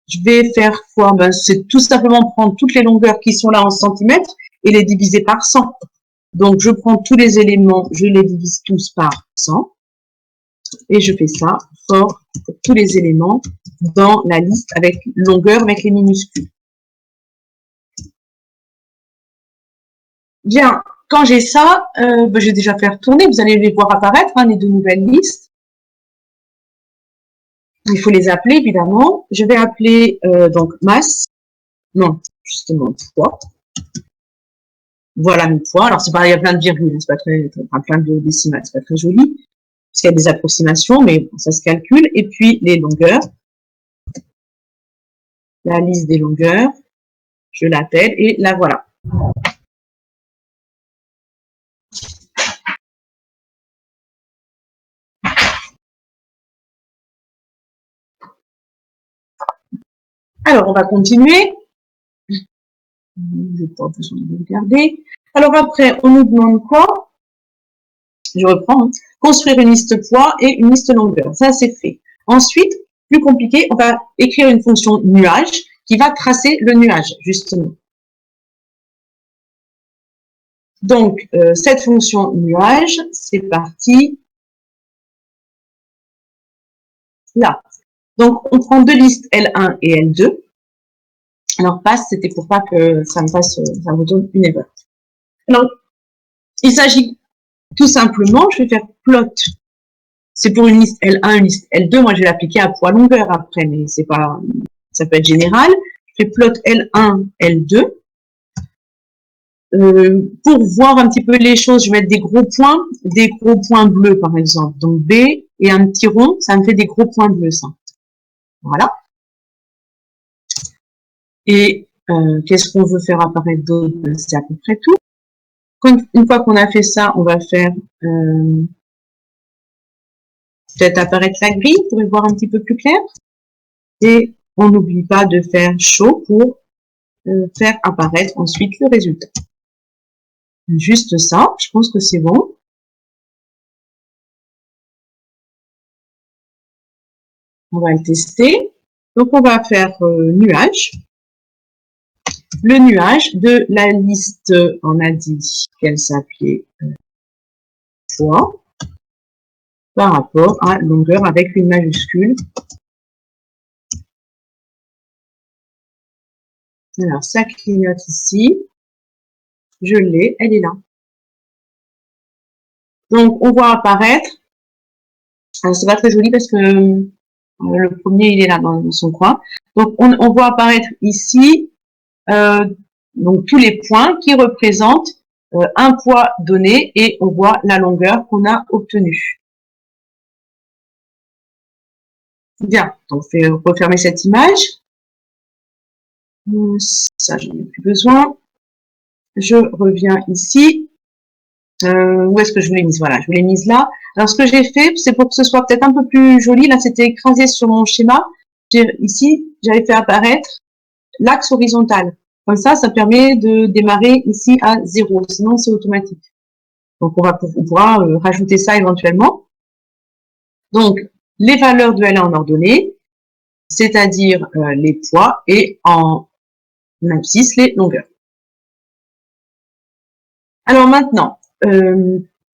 je vais faire fois, c'est tout simplement prendre toutes les longueurs qui sont là en centimètres et les diviser par 100. Donc, je prends tous les éléments, je les divise tous par 100. Et je fais ça for tous les éléments dans la liste avec longueur avec les minuscules. Bien, quand j'ai ça, je vais déjà faire tourner. Vous allez les voir apparaître, hein, les deux nouvelles listes. Il faut les appeler, évidemment. Je vais appeler donc masse. Non, justement, poids. Voilà mes poids. Alors, c'est pareil, il y a plein de virgules, c'est pas très, enfin, plein de décimales, c'est pas très joli. Parce qu'il y a des approximations, mais ça se calcule. Et puis, les longueurs. La liste des longueurs. Je l'appelle et la voilà. Alors, on va continuer. Je n'ai pas besoin de regarder. Alors après, on nous demande quoi? Je reprends. Hein. Construire une liste poids et une liste longueur. Ça, c'est fait. Ensuite, plus compliqué, on va écrire une fonction nuage qui va tracer le nuage, justement. Donc, cette fonction nuage, c'est parti. Là. Donc, on prend deux listes L1 et L2. Alors, passe, c'était pour pas que ça me fasse, ça me donne une erreur. Alors, il s'agit tout simplement, je vais faire plot. C'est pour une liste L1, une liste L2. Moi, je vais l'appliquer à poids longueur après, mais c'est pas, ça peut être général. Je fais plot L1, L2. Pour voir un petit peu les choses, je vais mettre des gros points bleus, par exemple. Donc, B et un petit rond, ça me fait des gros points bleus, ça. Voilà. Et qu'est-ce qu'on veut faire apparaître d'autre? C'est à peu près tout. Une fois qu'on a fait ça, on va faire peut-être apparaître la grille pour y voir un petit peu plus clair. Et on n'oublie pas de faire show pour faire apparaître ensuite le résultat. Juste ça, je pense que c'est bon. On va le tester. Donc, on va faire nuage. Le nuage de la liste, on a dit qu'elle s'appelait poids par rapport à longueur avec une majuscule. Alors, ça clignote ici. Je l'ai, elle est là. Donc, on voit apparaître. Alors, c'est pas très joli parce que le premier, il est là dans son coin. Donc, on voit apparaître ici donc tous les points qui représentent un poids donné et on voit la longueur qu'on a obtenue. Bien, donc je vais refermer cette image. Ça, j'en ai plus besoin. Je reviens ici. Où est-ce que je vous l'ai mise? Voilà, je vous l'ai mise là. Alors, ce que j'ai fait, c'est pour que ce soit peut-être un peu plus joli. Là, c'était écrasé sur mon schéma. Ici, j'avais fait apparaître l'axe horizontal. Comme ça permet de démarrer ici à 0. Sinon, c'est automatique. Donc, on pourra rajouter ça éventuellement. Donc, les valeurs de L1 en ordonnée, c'est-à-dire les poids, et en abscisse, les longueurs. Alors maintenant,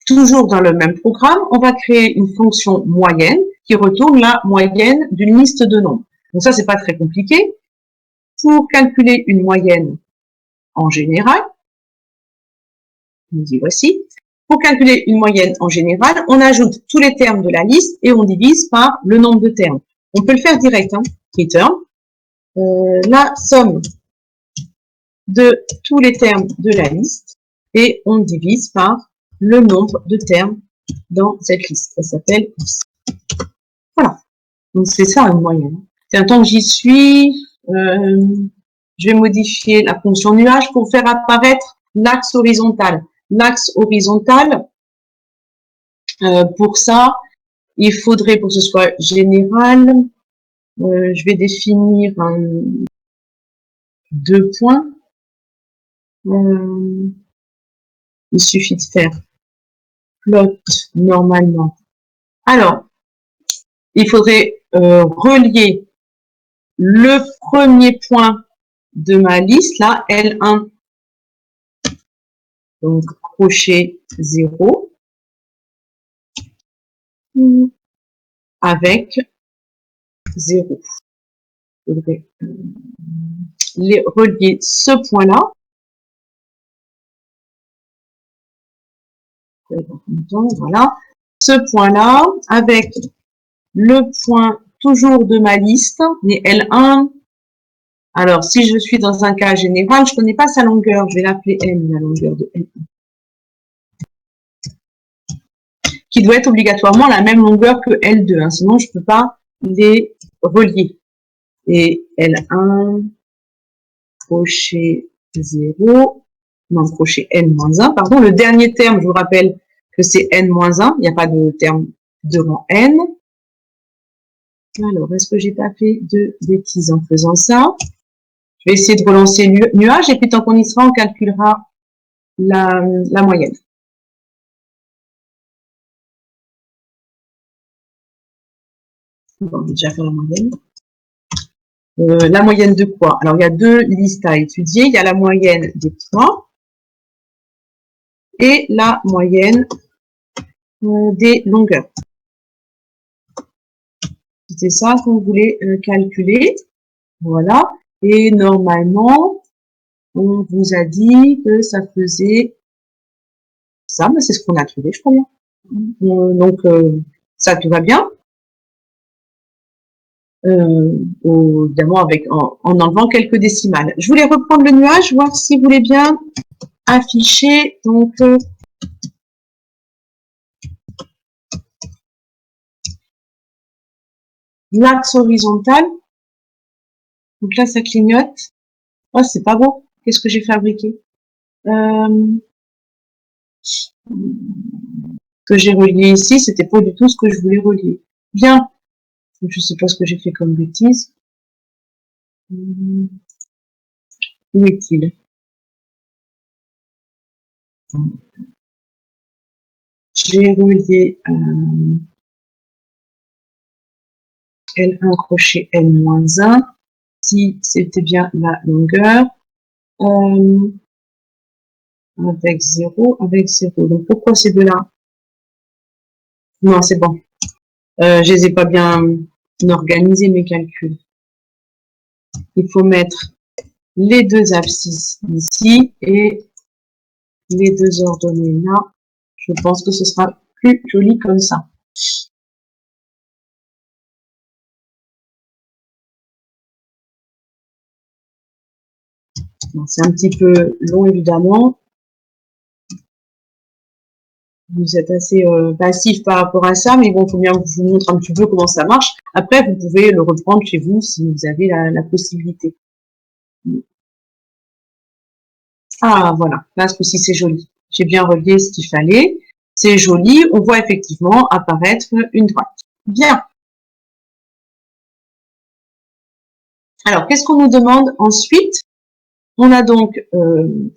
toujours dans le même programme, on va créer une fonction moyenne qui retourne la moyenne d'une liste de nombres. Donc ça, c'est pas très compliqué. Pour calculer une moyenne en général, nous y voici. Pour calculer une moyenne en général, on ajoute tous les termes de la liste et on divise par le nombre de termes. On peut le faire direct, hein, return. La somme de tous les termes de la liste et on divise par le nombre de termes dans cette liste. Ça s'appelle liste. Voilà. Donc c'est ça une moyenne. C'est tant que j'y suis, je vais modifier la fonction nuage pour faire apparaître l'axe horizontal. L'axe horizontal, pour ça, il faudrait, pour que ce soit général, je vais définir 2 points. Il suffit de faire plot normalement. Alors, il faudrait relier le premier point de ma liste, là, L1, donc crochet 0, avec 0. Il faudrait relier ce point-là. Voilà, ce point-là avec le point toujours de ma liste, les L1. Alors, si je suis dans un cas général, je ne connais pas sa longueur, je vais l'appeler N, la longueur de N. Qui doit être obligatoirement la même longueur que L2, hein, sinon je ne peux pas les relier. Et L1, crochet 0, non, crochet N-1, pardon. Le dernier terme, je vous rappelle que c'est N-1, il n'y a pas de terme devant N. Alors, est-ce que j'ai pas fait de bêtises en faisant ça? Je vais essayer de relancer le nuage et puis tant qu'on y sera, on calculera la moyenne. Bon, on va déjà faire la moyenne. La moyenne de quoi? Alors, il y a 2 listes à étudier. Il y a la moyenne des points et la moyenne des longueurs. C'était ça qu'on voulait calculer. Voilà. Et normalement, on vous a dit que ça faisait ça, mais c'est ce qu'on a trouvé, je crois bien. Donc, ça tout va bien. Évidemment, en enlevant quelques décimales. Je voulais reprendre le nuage, voir si vous voulez bien afficher donc l'axe horizontal. Donc là, ça clignote. Oh, c'est pas beau. Qu'est-ce que j'ai fabriqué? Ce que j'ai relié ici, c'était pas du tout ce que je voulais relier. Bien. Je sais pas ce que j'ai fait comme bêtise. Où est-il? J'ai relié L1 crochet N-1, si c'était bien la longueur, avec 0, avec 0. Donc pourquoi ces deux-là? Non, c'est bon. Je les ai pas bien organisés, mes calculs. Il faut mettre les 2 abscisses ici et les 2 ordonnées là. Je pense que ce sera plus joli comme ça. C'est un petit peu long, évidemment. Vous êtes assez passif par rapport à ça, mais bon, il faut bien que je vous montre un petit peu comment ça marche. Après, vous pouvez le reprendre chez vous si vous avez la possibilité. Ah, voilà. Là, ce coup-ci, c'est joli. J'ai bien relié ce qu'il fallait. C'est joli. On voit effectivement apparaître une droite. Bien. Alors, qu'est-ce qu'on nous demande ensuite? On a donc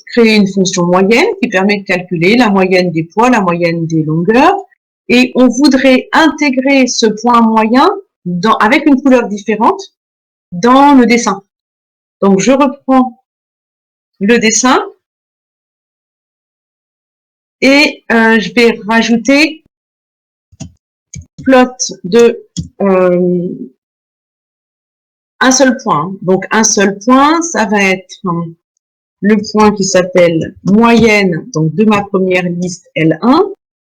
créé une fonction moyenne qui permet de calculer la moyenne des poids, la moyenne des longueurs. Et on voudrait intégrer ce point moyen avec une couleur différente dans le dessin. Donc, je reprends le dessin et je vais rajouter plot de un seul point. Donc, un seul point, ça va être le point qui s'appelle moyenne, donc de ma première liste L1,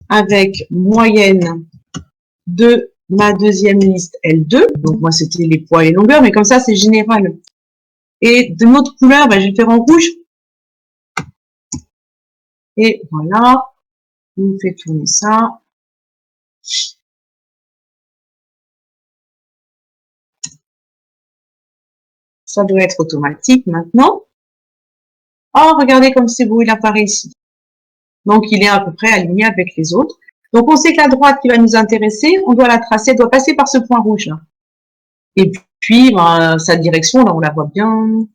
avec moyenne de ma deuxième liste L2. Donc moi, c'était les poids et les longueurs, mais comme ça, c'est général. Et de notre couleur, ben, je vais faire en rouge. Et voilà, on fait tourner ça. Ça doit être automatique maintenant. Oh, regardez comme c'est beau, il apparaît ici. Donc, il est à peu près aligné avec les autres. Donc, on sait que la droite qui va nous intéresser, on doit la tracer, elle doit passer par ce point rouge là. Et puis, ben, sa direction, là, on la voit bien.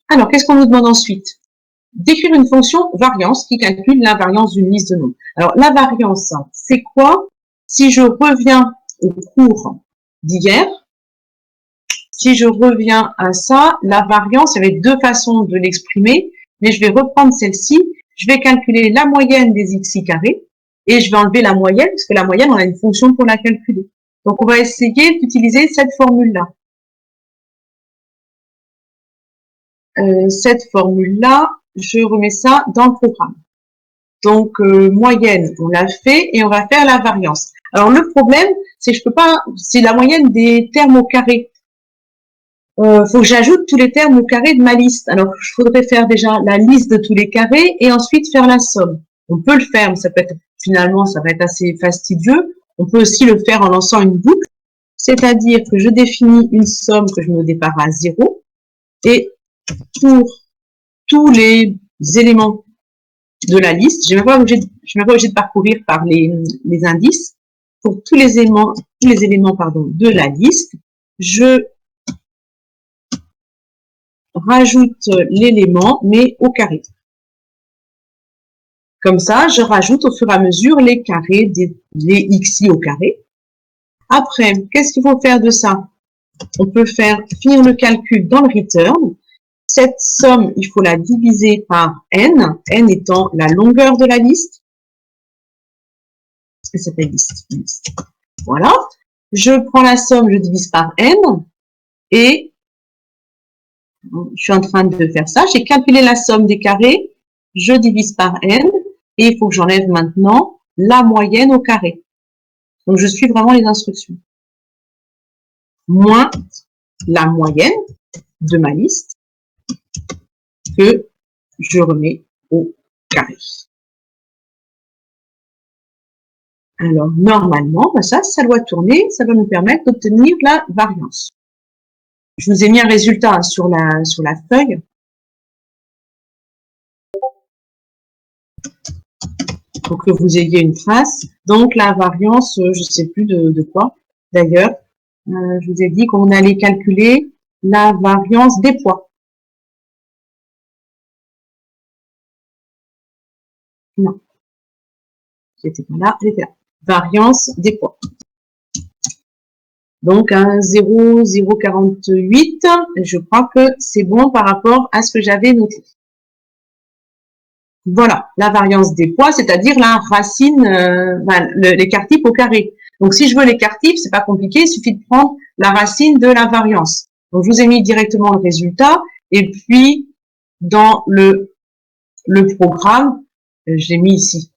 Alors, qu'est-ce qu'on nous demande ensuite? D'écrire une fonction variance qui calcule la variance d'une liste de nombres. Alors, la variance, c'est quoi? Si je reviens au cours d'hier, si je reviens à ça, la variance, il y avait deux façons de l'exprimer, mais je vais reprendre celle-ci. Je vais calculer la moyenne des xi carrés et je vais enlever la moyenne, parce que la moyenne, on a une fonction pour la calculer. Donc, on va essayer d'utiliser cette formule-là. Cette formule-là, je remets ça dans le programme. Donc, moyenne, on l'a fait et on va faire la variance. Alors, le problème, c'est que je peux pas, c'est la moyenne des termes au carré. Faut que j'ajoute tous les termes au carré de ma liste. Alors, il faudrait faire déjà la liste de tous les carrés et ensuite faire la somme. On peut le faire, mais ça peut être, finalement, ça va être assez fastidieux. On peut aussi le faire en lançant une boucle. C'est-à-dire que je définis une somme que je mets au départ à 0 et pour tous les éléments de la liste, je ne suis même pas obligée de parcourir par les indices. Pour tous les éléments de la liste, je rajoute l'élément, mais au carré. Comme ça, je rajoute au fur et à mesure les carrés, les xi au carré. Après, qu'est-ce qu'il faut faire de ça? On peut finir le calcul dans le return. Cette somme, il faut la diviser par n étant la longueur de la liste. Ça s'appelle liste. Voilà. Je prends la somme, je divise par n et je suis en train de faire ça. J'ai calculé la somme des carrés, je divise par n et il faut que j'enlève maintenant la moyenne au carré. Donc, je suis vraiment les instructions. Moins la moyenne de ma liste que je remets au carré. Alors, normalement, ça doit tourner, ça va nous permettre d'obtenir la variance. Je vous ai mis un résultat sur la feuille. Pour que vous ayez une trace. Donc, la variance, je ne sais plus de quoi. D'ailleurs, je vous ai dit qu'on allait calculer la variance des poids. Non. J'étais pas là, j'étais là. Variance des poids. Donc, un 0,048, je crois que c'est bon par rapport à ce que j'avais noté. Voilà, la variance des poids, c'est-à-dire la racine, l'écart type au carré. Donc, si je veux l'écart type, c'est pas compliqué, il suffit de prendre la racine de la variance. Donc, je vous ai mis directement le résultat, et puis, dans le programme, j'ai mis ici,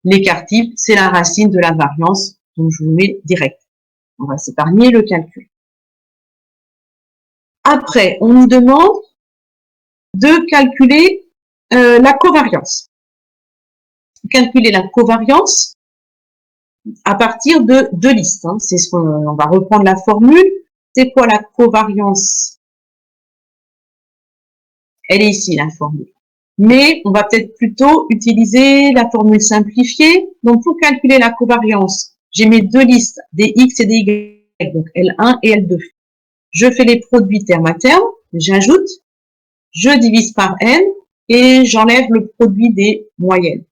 l'écart type, c'est la racine de la variance, donc je vous mets direct. On va s'épargner le calcul. Après, on nous demande de calculer la covariance. Calculer la covariance à partir de deux listes. Hein. C'est ce qu'on va reprendre la formule. C'est quoi la covariance? Elle est ici, la formule. Mais on va peut-être plutôt utiliser la formule simplifiée. Donc, pour calculer la covariance, j'ai mes deux listes, des x et des y, donc L1 et L2. Je fais les produits terme à terme, j'ajoute, je divise par n et j'enlève le produit des moyennes.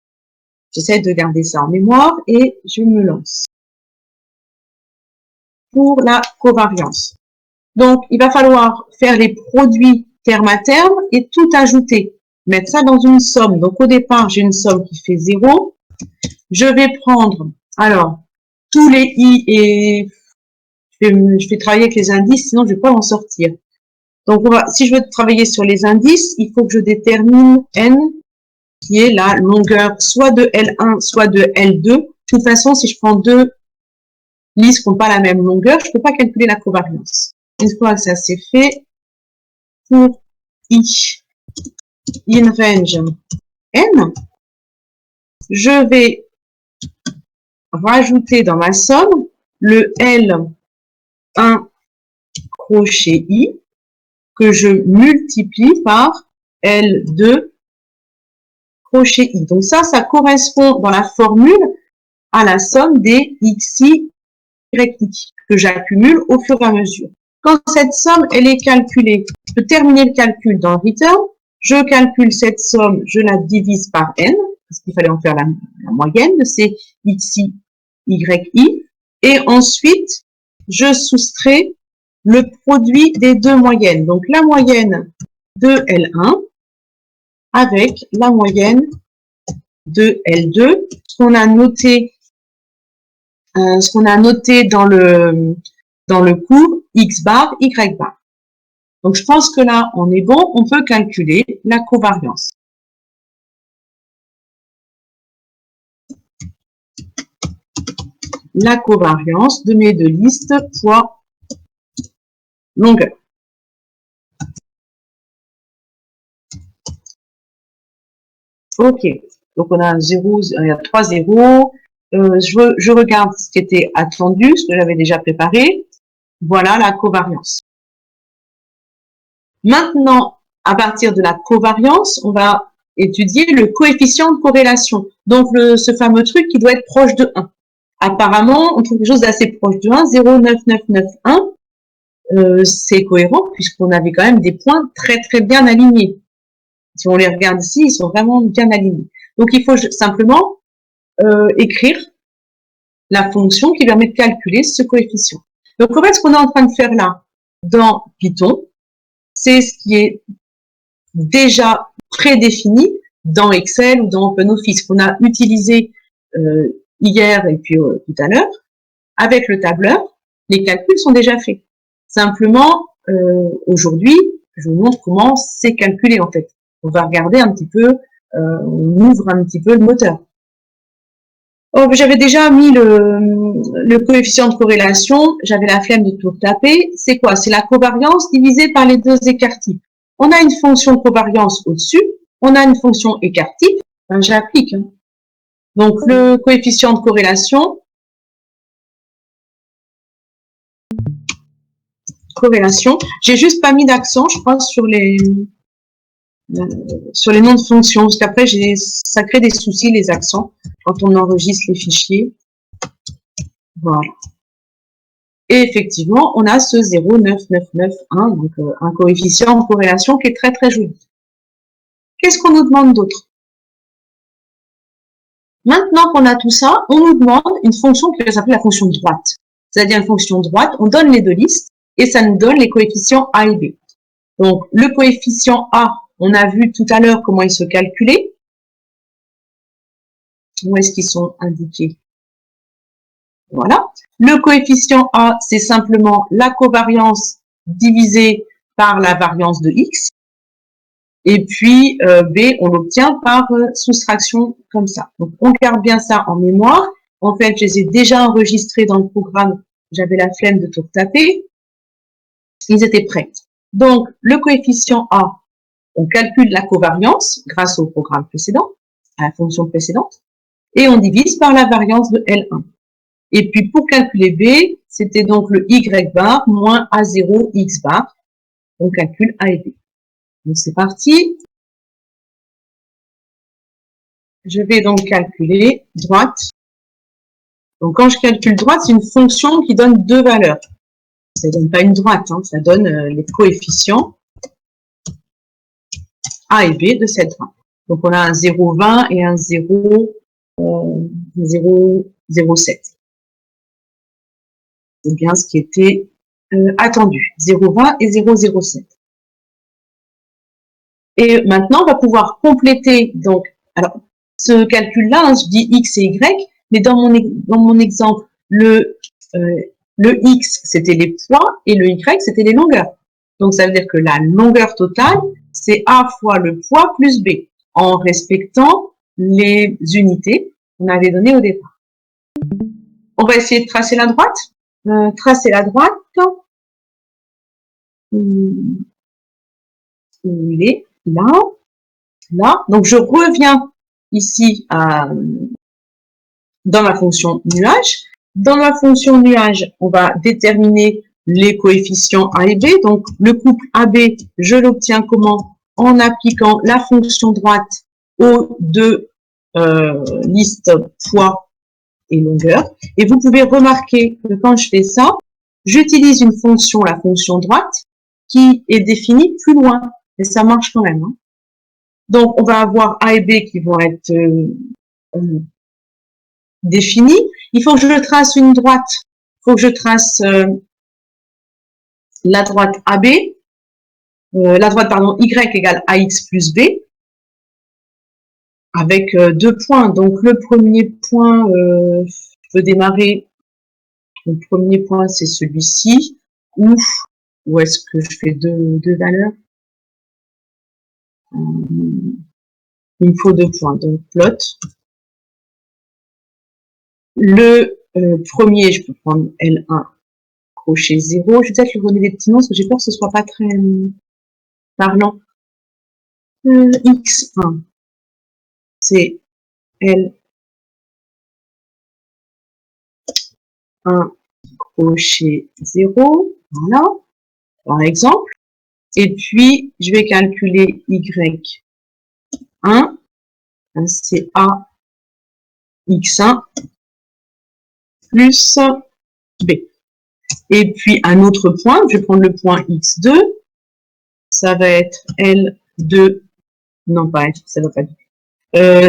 J'essaie de garder ça en mémoire et je me lance. Pour la covariance. Donc, il va falloir faire les produits terme à terme et tout ajouter. Mettre ça dans une somme. Donc, au départ, j'ai une somme qui fait 0. Je vais prendre, alors, tous les i et je vais travailler avec les indices, sinon je ne vais pas en sortir. Donc, si je veux travailler sur les indices, il faut que je détermine n, qui est la longueur soit de L1, soit de L2. De toute façon, si je prends deux listes qui n'ont pas la même longueur, je ne peux pas calculer la covariance. Une fois que ça c'est fait, pour I in range n, je vais rajouter dans ma somme le L1 crochet I que je multiplie par L2 crochet I. Donc ça correspond dans la formule à la somme des XI, YI que j'accumule au fur et à mesure. Quand cette somme, elle est calculée, je peux terminer le calcul dans return, je calcule cette somme, je la divise par n, parce qu'il fallait en faire la moyenne de ces XI, YI, et ensuite, je soustrais le produit des deux moyennes. Donc, la moyenne de L1 avec la moyenne de L2, ce qu'on a noté dans le cours X bar, Y bar. Donc, je pense que là, on est bon. On peut calculer la covariance. La covariance de mes deux listes fois longueur. Ok. Donc, on a un 0, il y a 3 zéros. Je regarde ce qui était attendu, ce que j'avais déjà préparé. Voilà la covariance. Maintenant, à partir de la covariance, on va étudier le coefficient de corrélation. Donc, ce fameux truc qui doit être proche de 1. Apparemment, on trouve quelque chose d'assez proche de 1, 0,9991. C'est cohérent puisqu'on avait quand même des points très très bien alignés. Si on les regarde ici, ils sont vraiment bien alignés. Donc, il faut simplement écrire la fonction qui permet de calculer ce coefficient. Donc, en fait, ce qu'on est en train de faire là, dans Python, c'est ce qui est déjà prédéfini dans Excel ou dans OpenOffice, qu'on a utilisé hier et puis tout à l'heure. Avec le tableur, les calculs sont déjà faits. Simplement, aujourd'hui, je vous montre comment c'est calculé en fait. On va regarder un petit peu, on ouvre un petit peu le moteur. Oh, j'avais déjà mis le coefficient de corrélation, j'avais la flemme de tout retaper. C'est quoi? C'est la covariance divisée par les deux écart-types. On a une fonction de covariance au-dessus, on a une fonction écart-type, ben, j'applique. Hein. Donc, le coefficient de corrélation, j'ai juste pas mis d'accent, je crois, sur les noms de fonctions, parce qu'après, ça crée des soucis, les accents, quand on enregistre les fichiers. Voilà. Et effectivement, on a ce 0,9991, donc un coefficient de corrélation qui est très très joli. Qu'est-ce qu'on nous demande d'autre? Maintenant qu'on a tout ça, on nous demande une fonction qui va s'appeler la fonction droite. C'est-à-dire une fonction droite, on donne les deux listes et ça nous donne les coefficients A et B. Donc, le coefficient A, on a vu tout à l'heure comment il se calculait. Où est-ce qu'ils sont indiqués? Voilà. Le coefficient A, c'est simplement la covariance divisée par la variance de X. Et puis, B, on l'obtient par soustraction comme ça. Donc, on garde bien ça en mémoire. En fait, je les ai déjà enregistrés dans le programme. J'avais la flemme de tout taper. Ils étaient prêts. Donc, le coefficient A, on calcule la covariance grâce au programme précédent, à la fonction précédente, et on divise par la variance de L1. Et puis, pour calculer B, c'était donc le Y bar moins A0 X bar. On calcule A et B. Donc, c'est parti. Je vais donc calculer droite. Donc, quand je calcule droite, c'est une fonction qui donne deux valeurs. Ça ne donne pas une droite, hein, ça donne les coefficients A et B de cette droite. Donc, on a un 0,20 et un 0,07. C'est bien ce qui était attendu. 0,20 et 0,07. Et maintenant, on va pouvoir compléter, donc, alors, ce calcul-là, hein, je dis X et Y, mais dans mon exemple, le X, c'était les poids, et le Y, c'était les longueurs. Donc, ça veut dire que la longueur totale, c'est A fois le poids plus B, en respectant les unités qu'on avait données au départ. On va essayer de tracer la droite. Tracer la droite. Il est là, là. Donc, je reviens ici dans ma fonction nuage. Dans ma fonction nuage, on va déterminer les coefficients A et B. Donc, le couple AB, je l'obtiens comment? En appliquant la fonction droite aux deux listes poids et longueur. Et vous pouvez remarquer que quand je fais ça, j'utilise une fonction, la fonction droite, qui est définie plus loin. Et ça marche quand même. Hein. Donc, on va avoir A et B qui vont être définis. Il faut que je trace une droite. Il faut que je trace la droite AB. La droite, pardon, Y égale AX plus B. Avec deux points. Donc, le premier point, je peux démarrer. Le premier point, c'est celui-ci. Où est-ce que je fais deux valeurs? Il me faut 2 points. Donc, plot. Le premier, je peux prendre L1, crochet 0. Je vais peut-être lui donner des petits noms parce que j'ai peur que ce soit pas très parlant. X1, c'est L1, crochet 0. Voilà, par exemple. Et puis, je vais calculer Y1, c'est A X1 plus B. Et puis, un autre point, je vais prendre le point X2, ça va être L2, non pas F, ça va pas dire.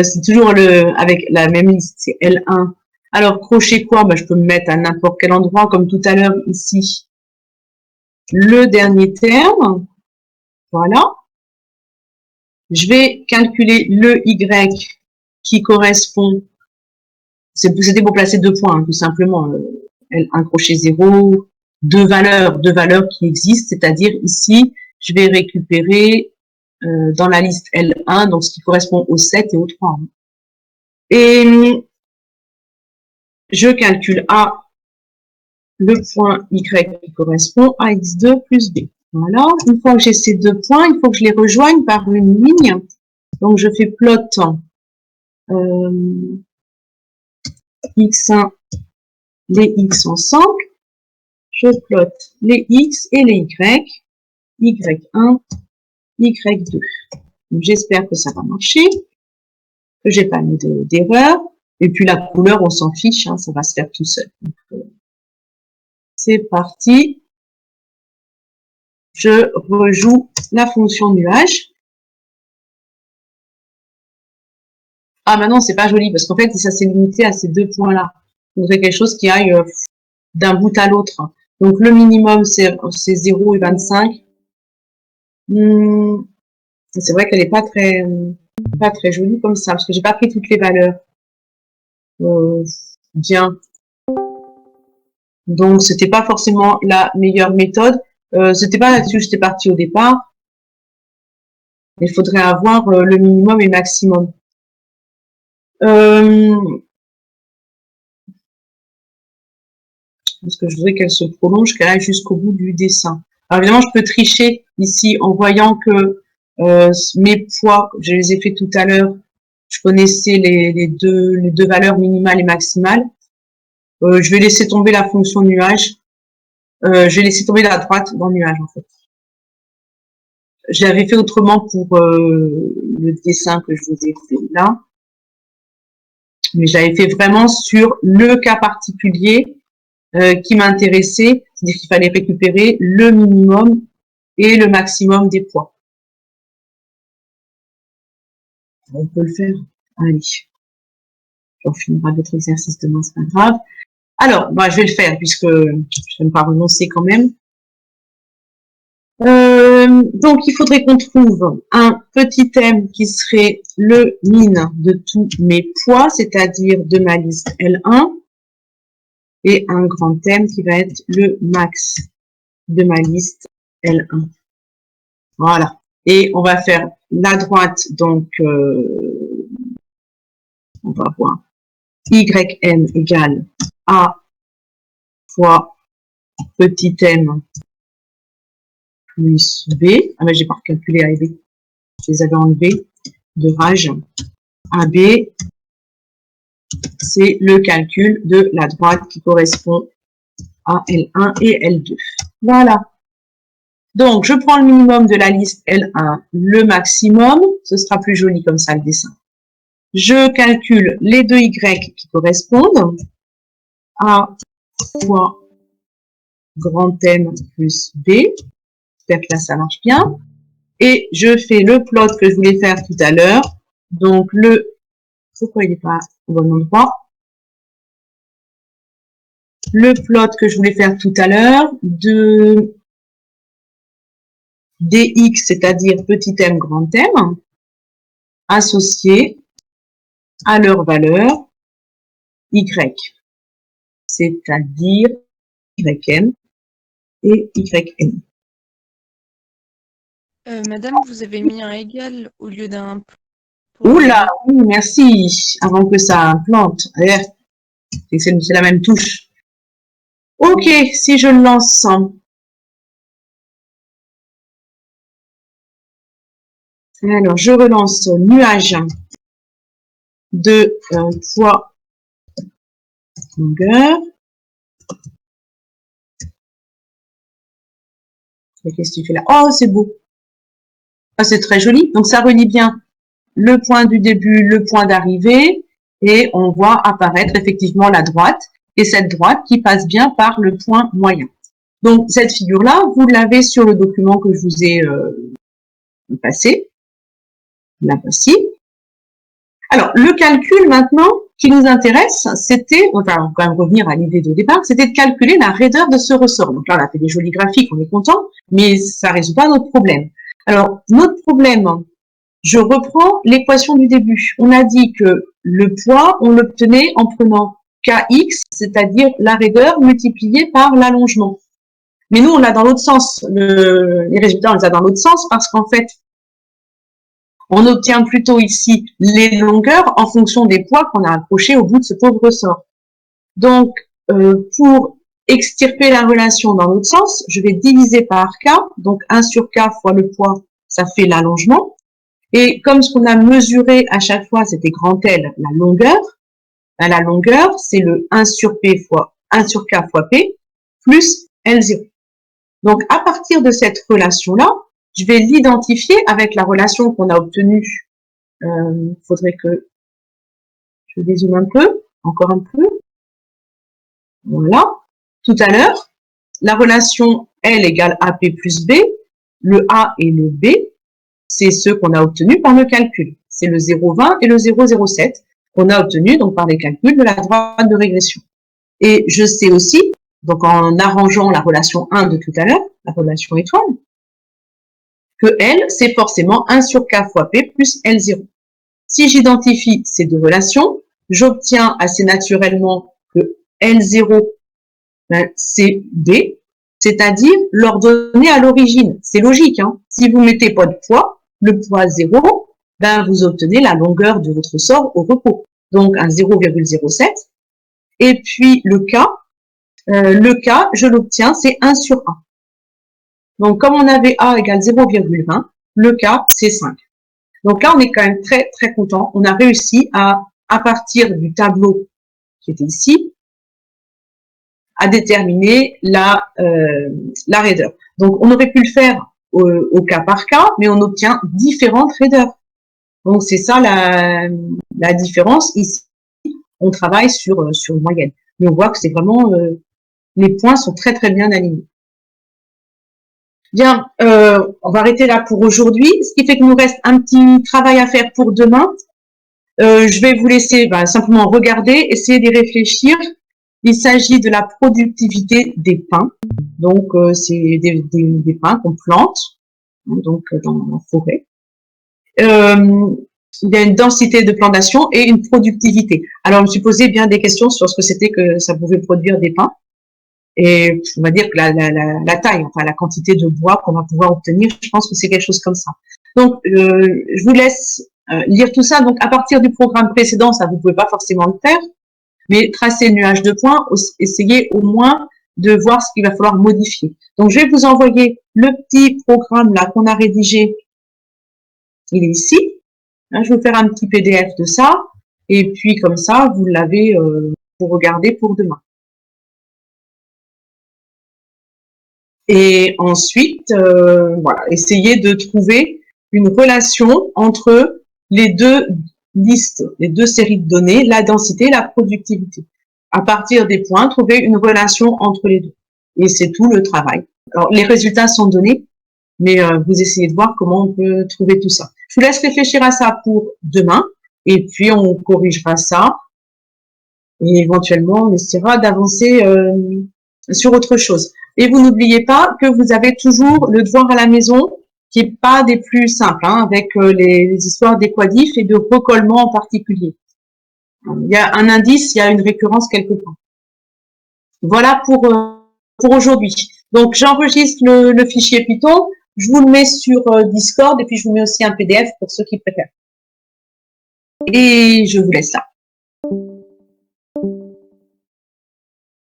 C'est toujours avec la même liste, c'est L1. Alors, crochet quoi? Je peux me mettre à n'importe quel endroit, comme tout à l'heure ici. Le dernier terme, voilà. Je vais calculer le Y qui correspond, c'était pour placer 2 points, tout simplement. L1 crochet 0, deux valeurs qui existent, c'est-à-dire ici, je vais récupérer dans la liste L1, donc ce qui correspond au 7 et au 3. Et je calcule A, le point Y qui correspond à X2 plus B. Voilà, une fois que j'ai ces 2 points, il faut que je les rejoigne par une ligne. Donc, je fais plot X1, les X ensemble. Je plotte les X et les Y. Y1, Y2. J'espère que ça va marcher, que j'ai pas mis d'erreur. Et puis la couleur, on s'en fiche, hein, ça va se faire tout seul. C'est parti. Je rejoue la fonction nuage. Ah, maintenant, c'est pas joli, parce qu'en fait, ça s'est limité à ces 2 points-là. Il faudrait quelque chose qui aille d'un bout à l'autre. Donc, le minimum, c'est 0 et 25. C'est vrai qu'elle n'est pas très jolie comme ça, parce que j'ai pas pris toutes les valeurs. Bien. Donc, c'était pas forcément la meilleure méthode. C'était pas là-dessus que j'étais partie au départ. Il faudrait avoir le minimum et maximum. Parce que je voudrais qu'elle se prolonge, qu'elle aille jusqu'au bout du dessin. Alors évidemment, je peux tricher ici en voyant que mes poids, je les ai fait tout à l'heure, je connaissais les deux valeurs minimales et maximales. Je vais laisser tomber la fonction nuage. Je vais laisser tomber la droite dans le nuage, en fait. Je l'avais fait autrement pour le dessin que je vous ai fait là. Mais j'avais fait vraiment sur le cas particulier qui m'intéressait, c'est-à-dire qu'il fallait récupérer le minimum et le maximum des poids. On peut le faire. Allez. On finira d'autres exercices demain, c'est pas grave. Alors, je vais le faire puisque je n'aime pas renoncer quand même. Donc, il faudrait qu'on trouve un petit thème qui serait le min de tous mes poids, c'est-à-dire de ma liste L1, et un grand thème qui va être le max de ma liste L1. Voilà. Et on va faire la droite, donc on va voir YN égale A fois petit m plus B. Ah ben j'ai pas calculé A et B. Je les avais enlevés de rage. AB, c'est le calcul de la droite qui correspond à L1 et L2. Voilà. Donc, je prends le minimum de la liste L1, le maximum. Ce sera plus joli comme ça, le dessin. Je calcule les deux Y qui correspondent. A fois grand M plus B. J'espère que là, ça marche bien. Et je fais le plot que je voulais faire tout à l'heure. Donc, pourquoi il n'est pas au bon endroit? Le plot que je voulais faire tout à l'heure de dx, c'est-à-dire petit m grand M, associé à leur valeur y, c'est-à-dire yn et yn. Madame, vous avez mis un égal au lieu d'un... Oula, oui, merci, avant que ça implante. C'est la même touche. Ok, si je le lance. Alors, je relance nuage de poids longueur. Qu'est-ce que tu fais là? Oh, c'est beau. Ah, c'est très joli. Donc, ça relie bien le point du début, le point d'arrivée, et on voit apparaître effectivement la droite, et cette droite qui passe bien par le point moyen. Donc, cette figure-là, vous l'avez sur le document que je vous ai passé. La voici. Alors, le calcul maintenant qui nous intéresse, c'était, on va quand même revenir à l'idée de départ, c'était de calculer la raideur de ce ressort. Donc là, on a fait des jolis graphiques, on est content, mais ça ne résout pas notre problème. Alors, notre problème, je reprends l'équation du début. On a dit que le poids, on l'obtenait en prenant Kx, c'est-à-dire la raideur multipliée par l'allongement. Mais nous, on l'a dans l'autre sens. Les résultats, on les a dans l'autre sens parce qu'en fait, on obtient plutôt ici les longueurs en fonction des poids qu'on a accrochés au bout de ce pauvre ressort. Donc, pour extirper la relation dans l'autre sens, je vais diviser par K. Donc, 1 sur K fois le poids, ça fait l'allongement. Et comme ce qu'on a mesuré à chaque fois, c'était grand L, la longueur, c'est le 1 sur P fois 1 sur K fois P plus L0. Donc, à partir de cette relation-là, je vais l'identifier avec la relation qu'on a obtenue. Il faudrait que je dézoome un peu, encore un peu. Voilà. Tout à l'heure, la relation L égale AP plus B, le A et le B, c'est ceux qu'on a obtenus par le calcul. C'est le 0,20 et le 0,07 qu'on a obtenus donc par les calculs de la droite de régression. Et je sais aussi, donc en arrangeant la relation 1 de tout à l'heure, la relation étoile, que L, c'est forcément 1 sur K fois P plus L0. Si j'identifie ces deux relations, j'obtiens assez naturellement que L0, c'est B, c'est-à-dire l'ordonnée à l'origine. C'est logique, hein. Si vous mettez pas de poids, le poids 0, vous obtenez la longueur de votre sort au repos. Donc un 0,07. Et puis le K, je l'obtiens, c'est 1 sur A. Donc, comme on avait A égale 0,20, le K, c'est 5. Donc là, on est quand même très, très content. On a réussi à partir du tableau qui était ici, à déterminer la raideur. Donc, on aurait pu le faire au cas par cas, mais on obtient différentes raideurs. Donc, c'est ça la différence. Ici, on travaille sur une moyenne. Mais on voit que c'est vraiment, les points sont très, très bien alignés. Bien, on va arrêter là pour aujourd'hui, ce qui fait qu'il nous reste un petit travail à faire pour demain. Je vais vous laisser simplement regarder, essayer d'y réfléchir. Il s'agit de la productivité des pins. Donc, c'est des pins qu'on plante donc dans la forêt. Il y a une densité de plantation et une productivité. Alors, je me suis posé bien des questions sur ce que c'était que ça pouvait produire des pins. Et on va dire que la taille, enfin la quantité de bois qu'on va pouvoir obtenir, je pense que c'est quelque chose comme ça. Donc, je vous laisse lire tout ça. Donc, à partir du programme précédent, ça vous pouvez pas forcément le faire, mais tracer le nuage de points, essayez au moins de voir ce qu'il va falloir modifier. Donc, je vais vous envoyer le petit programme là qu'on a rédigé. Il est ici. Hein, je vais vous faire un petit PDF de ça. Et puis, comme ça, vous l'avez pour regarder pour demain. Et ensuite, voilà, essayez de trouver une relation entre les deux listes, les deux séries de données, la densité et la productivité. À partir des points, trouver une relation entre les deux. Et c'est tout le travail. Alors, les résultats sont donnés, mais vous essayez de voir comment on peut trouver tout ça. Je vous laisse réfléchir à ça pour demain, et puis on corrigera ça, et éventuellement on essaiera d'avancer sur autre chose. Et vous n'oubliez pas que vous avez toujours le devoir à la maison, qui est pas des plus simples, hein, avec les histoires des quadifs et de recollement en particulier. Il y a un indice, il y a une récurrence quelque part. Voilà pour aujourd'hui. Donc j'enregistre le fichier Python, je vous le mets sur Discord et puis je vous mets aussi un PDF pour ceux qui préfèrent. Et je vous laisse là.